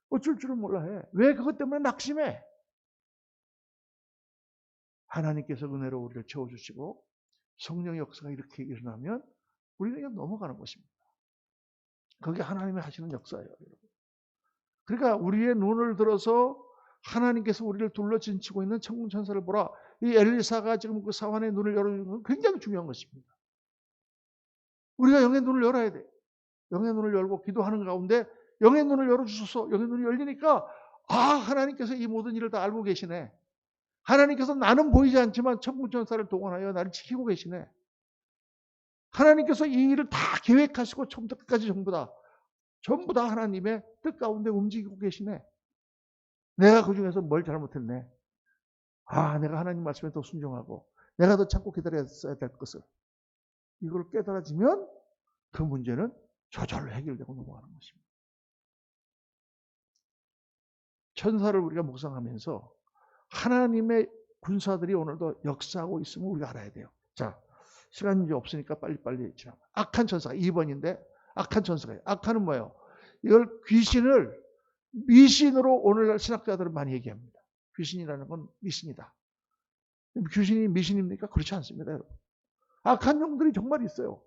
어쩔 줄을 몰라 해? 왜 그것 때문에 낙심해? 하나님께서 은혜로 우리를 채워주시고 성령의 역사가 이렇게 일어나면 우리는 그냥 넘어가는 것입니다. 그게 하나님이 하시는 역사예요. 여러분. 그러니까 우리의 눈을 들어서 하나님께서 우리를 둘러진치고 있는 천군 천사를 보라. 이 엘리사가 지금 그 사환의 눈을 열어주는 건 굉장히 중요한 것입니다. 우리가 영의 눈을 열어야 돼. 영의 눈을 열고 기도하는 가운데 영의 눈을 열어주셔서 영의 눈이 열리니까 하나님께서 이 모든 일을 다 알고 계시네. 하나님께서 나는 보이지 않지만 천군 천사를 동원하여 나를 지키고 계시네. 하나님께서 이 일을 다 계획하시고 처음부터 끝까지 전부 다 하나님의 뜻 가운데 움직이고 계시네. 내가 그 중에서 뭘 잘못했네. 내가 하나님 말씀에 더 순종하고 내가 더 참고 기다렸어야 될 것을 이걸 깨달아지면 그 문제는 저절로 해결되고 넘어가는 것입니다. 천사를 우리가 묵상하면서 하나님의 군사들이 오늘도 역사하고 있음을 우리가 알아야 돼요. 자, 시간이 이제 없으니까 빨리빨리 지나가. 악한 천사가 2번인데 악한 천사가 악한은 뭐예요? 이걸 귀신을 미신으로 오늘날 신학자들은 많이 얘기합니다. 귀신이라는 건 미신이다. 귀신이 미신입니까? 그렇지 않습니다. 여러분. 악한 영들이 정말 있어요.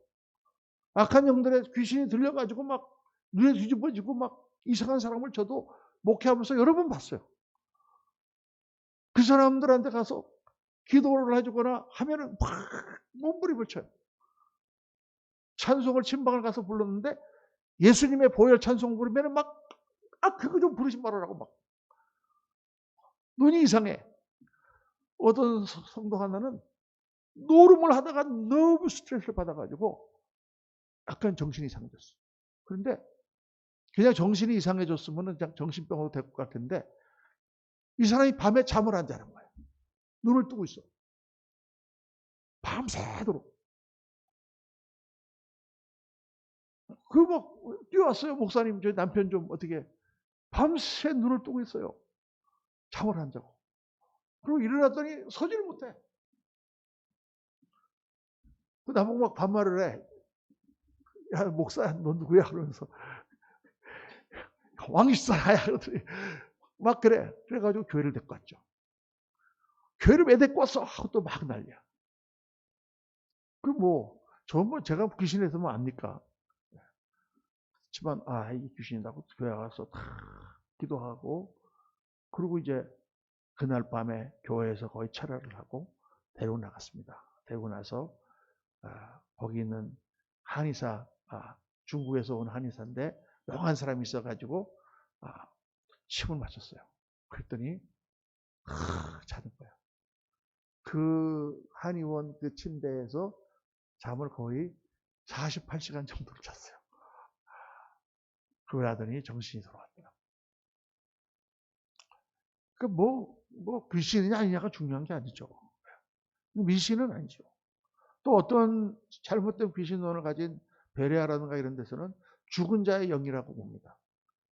악한 영들의 귀신이 들려가지고 막 눈에 뒤집어지고 막 이상한 사람을 저도 목회하면서 여러 번 봤어요. 그 사람들한테 가서 기도를 해주거나 하면은 막 몸부림을 쳐요. 찬송을 침방을 가서 불렀는데 예수님의 보혈 찬송 부르면은 막 그거 좀 부르지 말아라고 막 눈이 이상해. 어떤 성도 하나는 노름을 하다가 너무 스트레스를 받아가지고 약간 정신이 이상해졌어. 그런데 그냥 정신이 이상해졌으면 그냥 정신병으로 될 것 같은데 이 사람이 밤에 잠을 안 자는 거예요. 눈을 뜨고 있어. 밤새도록. 막 뛰어왔어요. 목사님, 저희 남편 좀 어떻게. 밤새 눈을 뜨고 있어요. 잠을 안 자고. 그리고 일어났더니 서지를 못해. 나보고 막 반말을 해. 야, 목사야, 너 누구야? 그러면서. 왕이사야. 그러더니 막 그래. 그래가지고 교회를 데리고 왔죠. 교회를 왜 데리고 왔어? 하고 또 막 난리야. 제가 귀신에서 뭐 압니까? 그렇지만, 이 귀신이라고 교회 가서 다 기도하고, 그리고 이제 그날 밤에 교회에서 거의 철회를 하고 데리고 나갔습니다. 데리고 나서, 거기 있는 한의사, 중국에서 온 한의사인데, 영한 사람이 있어가지고, 침을 맞췄어요. 그랬더니, 자는 거야. 그 한의원 그 침대에서 잠을 거의 48시간 정도를 잤어요. 그걸 하더니 정신이 돌아왔더라. 귀신이냐 아니냐가 중요한 게 아니죠. 미신은 아니죠. 또 어떤 잘못된 귀신론을 가진 베레아라든가 이런 데서는 죽은 자의 영이라고 봅니다.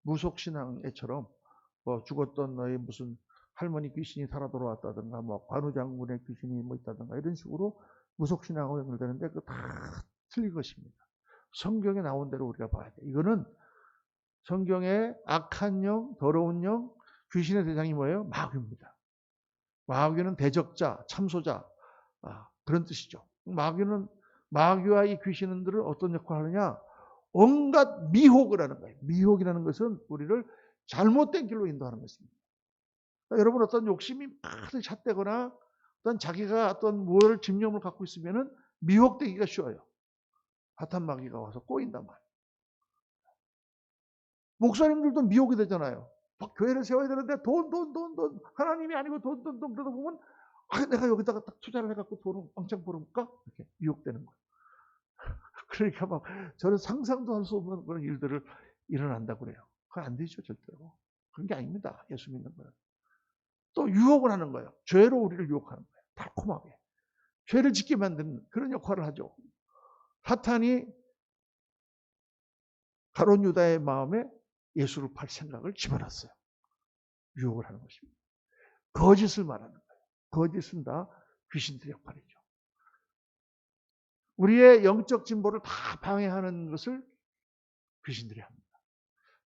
무속신앙애처럼 죽었던 너의 무슨 할머니 귀신이 살아 돌아왔다든가 관우장군의 귀신이 있다든가 이런 식으로 무속신앙하고 연결되는데 그거 다 틀린 것입니다. 성경에 나온 대로 우리가 봐야 돼요. 이거는 성경에 악한 영, 더러운 영, 귀신의 대장이 뭐예요? 마귀입니다. 마귀는 대적자, 참소자 그런 뜻이죠. 마귀와 이 귀신들은 어떤 역할을 하느냐? 온갖 미혹을 하는 거예요. 미혹이라는 것은 우리를 잘못된 길로 인도하는 것입니다. 여러분 어떤 욕심이 많이 찼다거나 어떤 자기가 어떤 뭘 집념을 갖고 있으면은 미혹되기가 쉬워요. 사탄 마귀가 와서 꼬인단 말이에요. 목사님들도 미혹이 되잖아요. 막 교회를 세워야 되는데 돈. 하나님이 아니고 돈. 그러다 보면 내가 여기다가 딱 투자를 해갖고 돈을 왕창 벌어볼까? 이렇게 미혹되는 거예요. 그러니까 막 저는 상상도 할 수 없는 그런 일들을 일어난다고 그래요. 그건 안 되죠, 절대로. 그런 게 아닙니다. 예수 믿는 거는. 또 유혹을 하는 거예요. 죄로 우리를 유혹하는 거예요. 달콤하게. 죄를 짓게 만드는 그런 역할을 하죠. 사탄이 가룟 유다의 마음에 예수를 팔 생각을 집어넣었어요. 유혹을 하는 것입니다. 거짓을 말하는 거예요. 거짓은 다 귀신들의 역할이죠. 우리의 영적 진보를 다 방해하는 것을 귀신들이 합니다.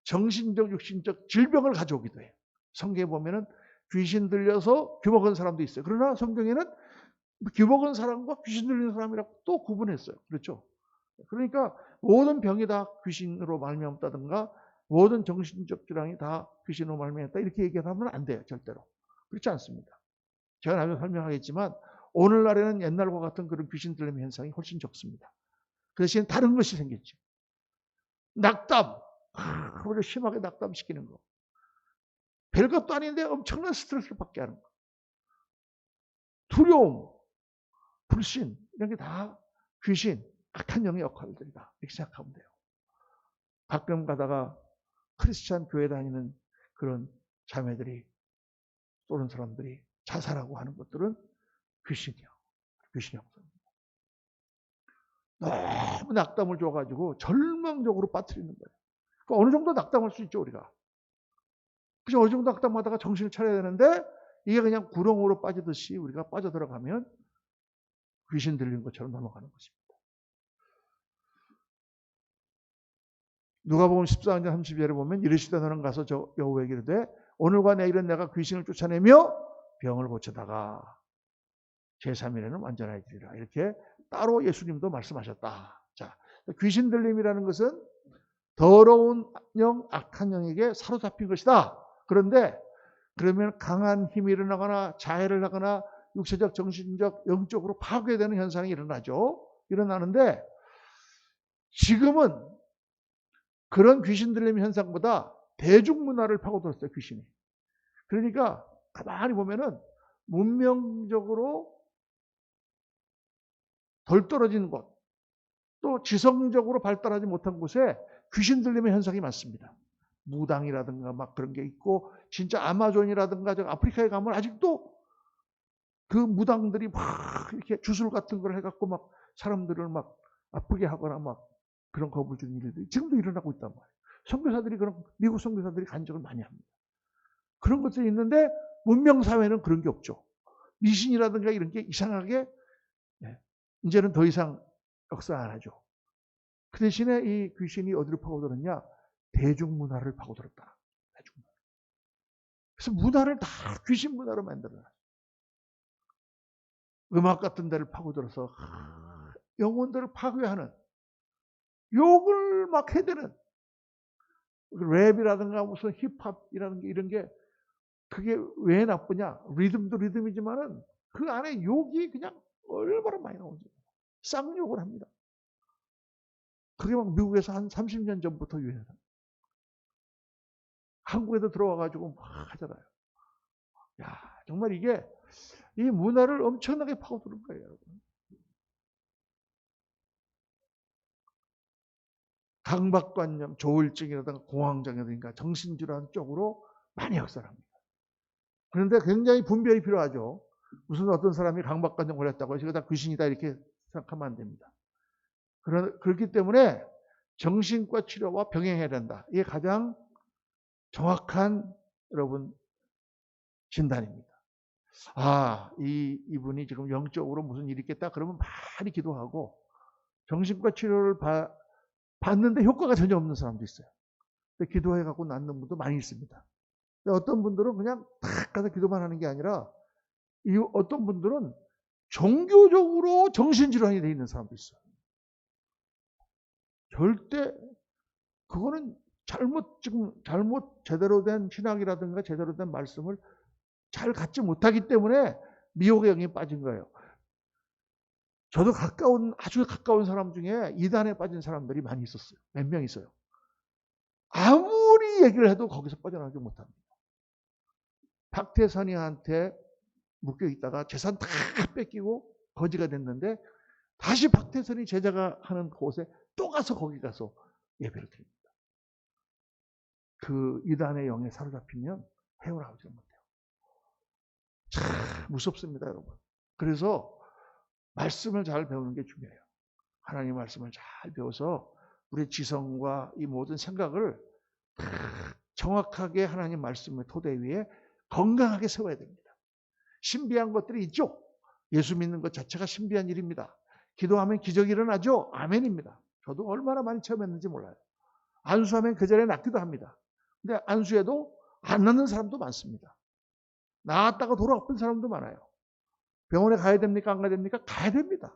정신적, 육신적 질병을 가져오기도 해요. 성경에 보면은 귀신 들려서 귀먹은 사람도 있어요. 그러나 성경에는 귀먹은 사람과 귀신 들리는 사람이라고 또 구분했어요. 그렇죠? 그러니까 모든 병이 다 귀신으로 말미암았다든가 모든 정신적 질환이 다 귀신으로 말미암았다 이렇게 얘기하면 안 돼요. 절대로. 그렇지 않습니다. 제가 나중에 설명하겠지만 오늘날에는 옛날과 같은 그런 귀신 들림 현상이 훨씬 적습니다. 그 대신 다른 것이 생겼죠. 낙담. 우리를 심하게 낙담시키는 거. 별것도 아닌데 엄청난 스트레스를 받게 하는 거. 두려움, 불신 이런 게 다 귀신, 악한 영의 역할들이다. 이렇게 생각하면 돼요. 가끔 가다가 크리스찬 교회 다니는 그런 자매들이 또는 사람들이 자살하고 하는 것들은 귀신이요. 귀신이 없습니다. 너무 낙담을 줘가지고 절망적으로 빠뜨리는 거예요. 그러니까 어느 정도 낙담할 수 있죠, 우리가. 그죠? 어느 정도 낙담하다가 정신을 차려야 되는데 이게 그냥 구렁으로 빠지듯이 우리가 빠져들어가면 귀신 들린 것처럼 넘어가는 것입니다. 누가복음 14장 32절에 보면 이르시되 너는 가서 저 여호와에게 이르되 오늘과 내일은 내가 귀신을 쫓아내며 병을 고쳐다가 제3일에는 완전하리라. 이렇게 따로 예수님도 말씀하셨다. 자, 귀신 들림이라는 것은 더러운 영, 악한 영에게 사로잡힌 것이다. 그런데 그러면 강한 힘이 일어나거나 자해를 하거나 육체적, 정신적, 영적으로 파괴되는 현상이 일어나죠. 일어나는데 지금은 그런 귀신 들림 현상보다 대중문화를 파고들었어요, 귀신이. 그러니까 가만히 보면은 문명적으로 덜 떨어진 곳, 또 지성적으로 발달하지 못한 곳에 귀신 들림의 현상이 많습니다. 무당이라든가 막 그런 게 있고, 진짜 아마존이라든가 저 아프리카에 가면 아직도 그 무당들이 막 이렇게 주술 같은 걸 해갖고 막 사람들을 막 아프게 하거나 막 그런 겁을 주는 일들이 지금도 일어나고 있단 말이에요. 선교사들이 그런, 미국 선교사들이 간증을 많이 합니다. 그런 것들이 있는데 문명사회는 그런 게 없죠. 미신이라든가 이런 게 이상하게 이제는 더 이상 역사 안 하죠. 그 대신에 이 귀신이 어디를 파고들었냐? 대중문화를 파고들었다. 대중문화. 그래서 문화를 다 귀신 문화로 만들어놨어요. 음악 같은 데를 파고들어서 영혼들을 파괴하는, 욕을 막 해대는, 랩이라든가 무슨 힙합이라는 게 이런 게 그게 왜 나쁘냐? 리듬도 리듬이지만은 그 안에 욕이 그냥 얼마나 많이 나오죠. 쌍욕을 합니다. 그게 막 미국에서 한 30년 전부터 유행합니다. 한국에도 들어와가지고 막 하잖아요. 야, 정말 이게 이 문화를 엄청나게 파고드는 거예요, 여러분. 강박관념, 조울증이라든가 공황장애라든가 정신질환 쪽으로 많이 역설합니다. 그런데 굉장히 분별이 필요하죠. 무슨 어떤 사람이 강박관념 걸렸다고 해서 이거 다 귀신이다 이렇게 생각하면 안 됩니다. 그렇기 때문에 정신과 치료와 병행해야 된다. 이게 가장 정확한 여러분 진단입니다. 아, 이분이 지금 영적으로 무슨 일이 있겠다 그러면 많이 기도하고 정신과 치료를 받는데 효과가 전혀 없는 사람도 있어요. 근데 기도해갖고 낫는 분도 많이 있습니다. 근데 어떤 분들은 그냥 탁 가서 기도만 하는 게 아니라 어떤 분들은 종교적으로 정신질환이 돼 있는 사람도 있어요. 절대 그거는 잘못 제대로 된 신학이라든가 제대로 된 말씀을 잘 갖지 못하기 때문에 미혹의 영에 빠진 거예요. 저도 아주 가까운 사람 중에 이단에 빠진 사람들이 많이 있었어요. 몇 명 있어요. 아무리 얘기를 해도 거기서 빠져나가지 못합니다. 박태선이한테 묶여 있다가 재산 다 뺏기고 거지가 됐는데 다시 박태선이 제자가 하는 곳에 또 가서 거기 가서 예배를 드립니다. 그 이단의 영에 사로잡히면 헤어나오지 못해요. 참 무섭습니다, 여러분. 그래서 말씀을 잘 배우는 게 중요해요. 하나님 말씀을 잘 배워서 우리의 지성과 이 모든 생각을 정확하게 하나님 말씀의 토대 위에 건강하게 세워야 됩니다. 신비한 것들이 있죠. 예수 믿는 것 자체가 신비한 일입니다. 기도하면 기적이 일어나죠. 아멘입니다. 저도 얼마나 많이 체험했는지 몰라요. 안수하면 그 전에 낫기도 합니다. 근데 안수해도 안 낫는 사람도 많습니다. 나았다가 돌아온 사람도 많아요. 병원에 가야 됩니까? 안 가야 됩니까? 가야 됩니다.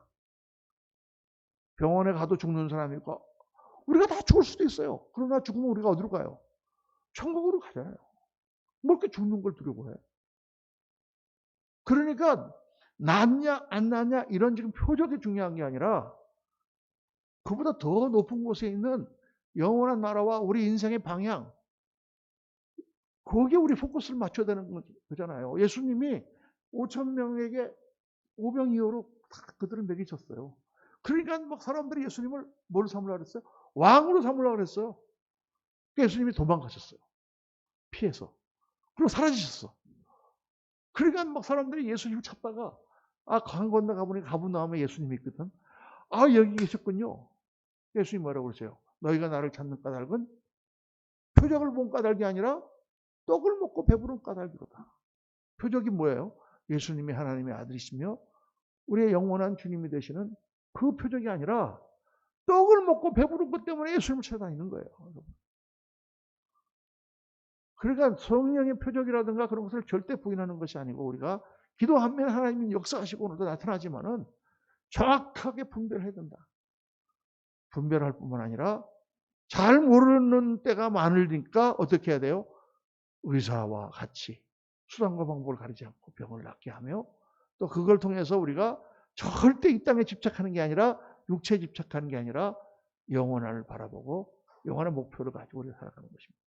병원에 가도 죽는 사람이 있고 우리가 다 죽을 수도 있어요. 그러나 죽으면 우리가 어디로 가요? 천국으로 가잖아요. 뭐 이렇게 죽는 걸 두려워해? 그러니까 낫냐 안 낫냐 이런 지금 표적이 중요한 게 아니라 그보다 더 높은 곳에 있는 영원한 나라와 우리 인생의 방향, 거기에 우리 포커스를 맞춰야 되는 거잖아요. 예수님이 5천 명에게 오병이어로 그들을 먹이셨어요. 그러니까 막 사람들이 예수님을 뭘 삼으려고 그랬어요? 왕으로 삼으려고 그랬어요. 예수님이 도망가셨어요. 피해서. 그리고 사라지셨어. 그러니까 막 사람들이 예수님을 찾다가 강 건너 가보니 가버나움에 예수님이 있거든. 여기 계셨군요. 예수님 뭐라고 그러세요? 너희가 나를 찾는 까닭은 표적을 본 까닭이 아니라 떡을 먹고 배부른 까닭이로다. 표적이 뭐예요? 예수님이 하나님의 아들이시며 우리의 영원한 주님이 되시는 그 표적이 아니라 떡을 먹고 배부른 것 때문에 예수님을 찾아다니는 거예요. 그러니까 성령의 표적이라든가 그런 것을 절대 부인하는 것이 아니고 우리가 기도하면 하나님이 역사하시고 오늘도 나타나지만은 정확하게 분별해야 된다. 분별할 뿐만 아니라 잘 모르는 때가 많으니까 어떻게 해야 돼요? 의사와 같이 수단과 방법을 가리지 않고 병을 낫게 하며 또 그걸 통해서 우리가 절대 이 땅에 집착하는 게 아니라 육체에 집착하는 게 아니라 영원을 바라보고 영원한 목표를 가지고 우리가 살아가는 것입니다.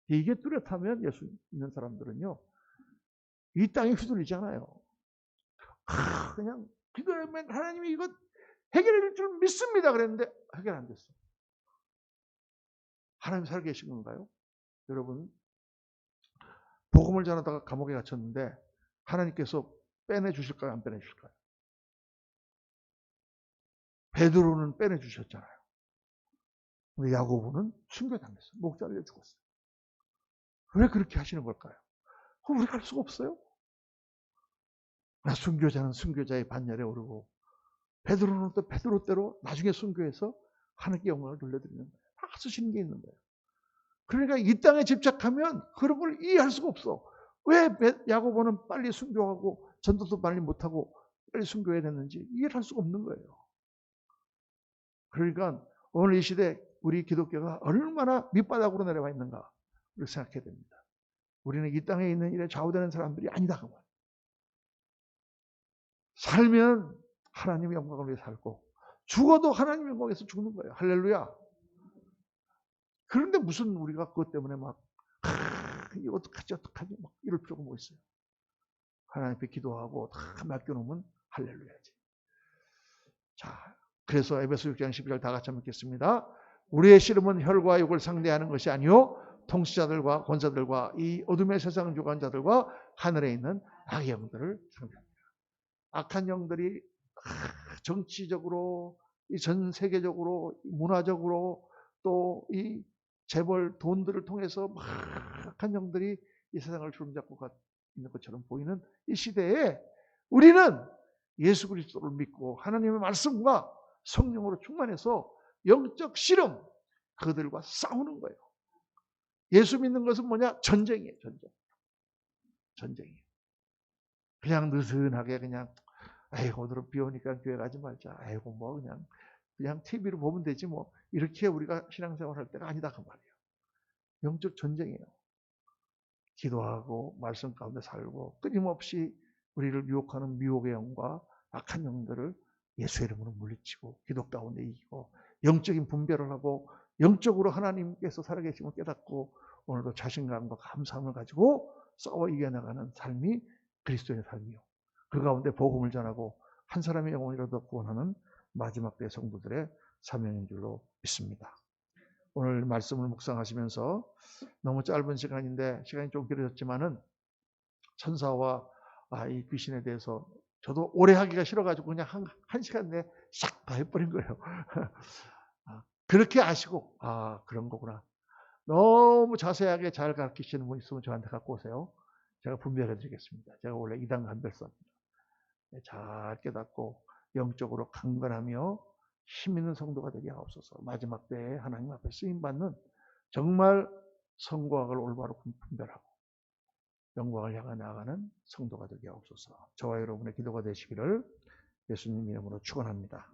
이게 뚜렷하면 예수 믿는 사람들은요. 이 땅에 휘둘리잖아요. 그냥 기도하면 하나님이 이거 해결해 줄 줄 믿습니다 그랬는데 해결 안 됐어. 하나님 살아계신 건가요? 여러분 복음을 전하다가 감옥에 갇혔는데 하나님께서 빼내주실까요? 안 빼내주실까요? 베드로는 빼내주셨잖아요. 근데 야고보는 순교당했어요. 목 잘려 죽었어요. 왜 그렇게 하시는 걸까요? 우리가 할 수가 없어요. 순교자는 순교자의 반열에 오르고 베드로는 또 베드로대로 나중에 순교해서 하나님께 영광을 돌려드리는 거예요. 다 쓰시는 게 있는 거예요. 그러니까 이 땅에 집착하면 그런 걸 이해할 수가 없어. 왜 야고보는 빨리 순교하고 전도도 빨리 못하고 빨리 순교해야 됐는지 이해를 할 수가 없는 거예요. 그러니까 오늘 이 시대 우리 기독교가 얼마나 밑바닥으로 내려와 있는가 그렇게 생각해야 됩니다. 우리는 이 땅에 있는 일에 좌우되는 사람들이 아니다. 그 말. 살면 하나님의 영광을 위해 살고 죽어도 하나님의 영광에서 죽는 거예요. 할렐루야. 그런데 무슨 우리가 그것 때문에 막 이거 어떡하지 막 이럴 필요가 뭐 있어요. 하나님 앞에 기도하고 다 맡겨놓으면 할렐루야지. 자, 그래서 에베소 6장 12절 다 같이 한번 읽겠습니다. 우리의 씨름은 혈과 육을 상대하는 것이 아니요 통치자들과 권사들과 이 어둠의 세상 주관자들과 하늘에 있는 악의 영들을 상대합니다. 악한 영들이 정치적으로 이 전 세계적으로 문화적으로 또 이 재벌 돈들을 통해서 막 악한 영들이 이 세상을 주름잡고 있는 것처럼 보이는 이 시대에 우리는 예수 그리스도를 믿고 하나님의 말씀과 성령으로 충만해서 영적 씨름 그들과 싸우는 거예요. 예수 믿는 것은 뭐냐? 전쟁이에요. 전쟁이에요. 그냥 느슨하게 그냥 아이고 오늘은 비 오니까 교회 가지 말자. 아이고 뭐 그냥 TV로 보면 되지 뭐 이렇게 우리가 신앙생활 할 때가 아니다 그 말이에요. 영적 전쟁이에요. 기도하고 말씀 가운데 살고 끊임없이 우리를 유혹하는 미혹의 영과 악한 영들을 예수의 이름으로 물리치고 기도 가운데 이기고 영적인 분별을 하고 영적으로 하나님께서 살아계심을 깨닫고 오늘도 자신감과 감사함을 가지고 싸워 이겨나가는 삶이 그리스도의 삶이요. 그 가운데 복음을 전하고 한 사람의 영혼이라도 구원하는 마지막 때 성도들의 사명인 줄로 믿습니다. 오늘 말씀을 묵상하시면서 너무 짧은 시간인데 시간이 좀 길어졌지만은 천사와 이 귀신에 대해서 저도 오래 하기가 싫어가지고 그냥 한 시간 내에 싹 다 해버린 거예요. 그렇게 아시고 그런 거구나. 너무 자세하게 잘 가르치시는 분 있으면 저한테 갖고 오세요. 제가 분별해 드리겠습니다. 제가 원래 이단 간별사입니다. 잘 깨닫고 영적으로 강건하며 힘 있는 성도가 되게 하옵소서. 마지막 때에 하나님 앞에 쓰임받는 정말 성과학을 올바로 분별하고 영광을 향해 나아가는 성도가 되게 하옵소서. 저와 여러분의 기도가 되시기를 예수님 이름으로 축원합니다.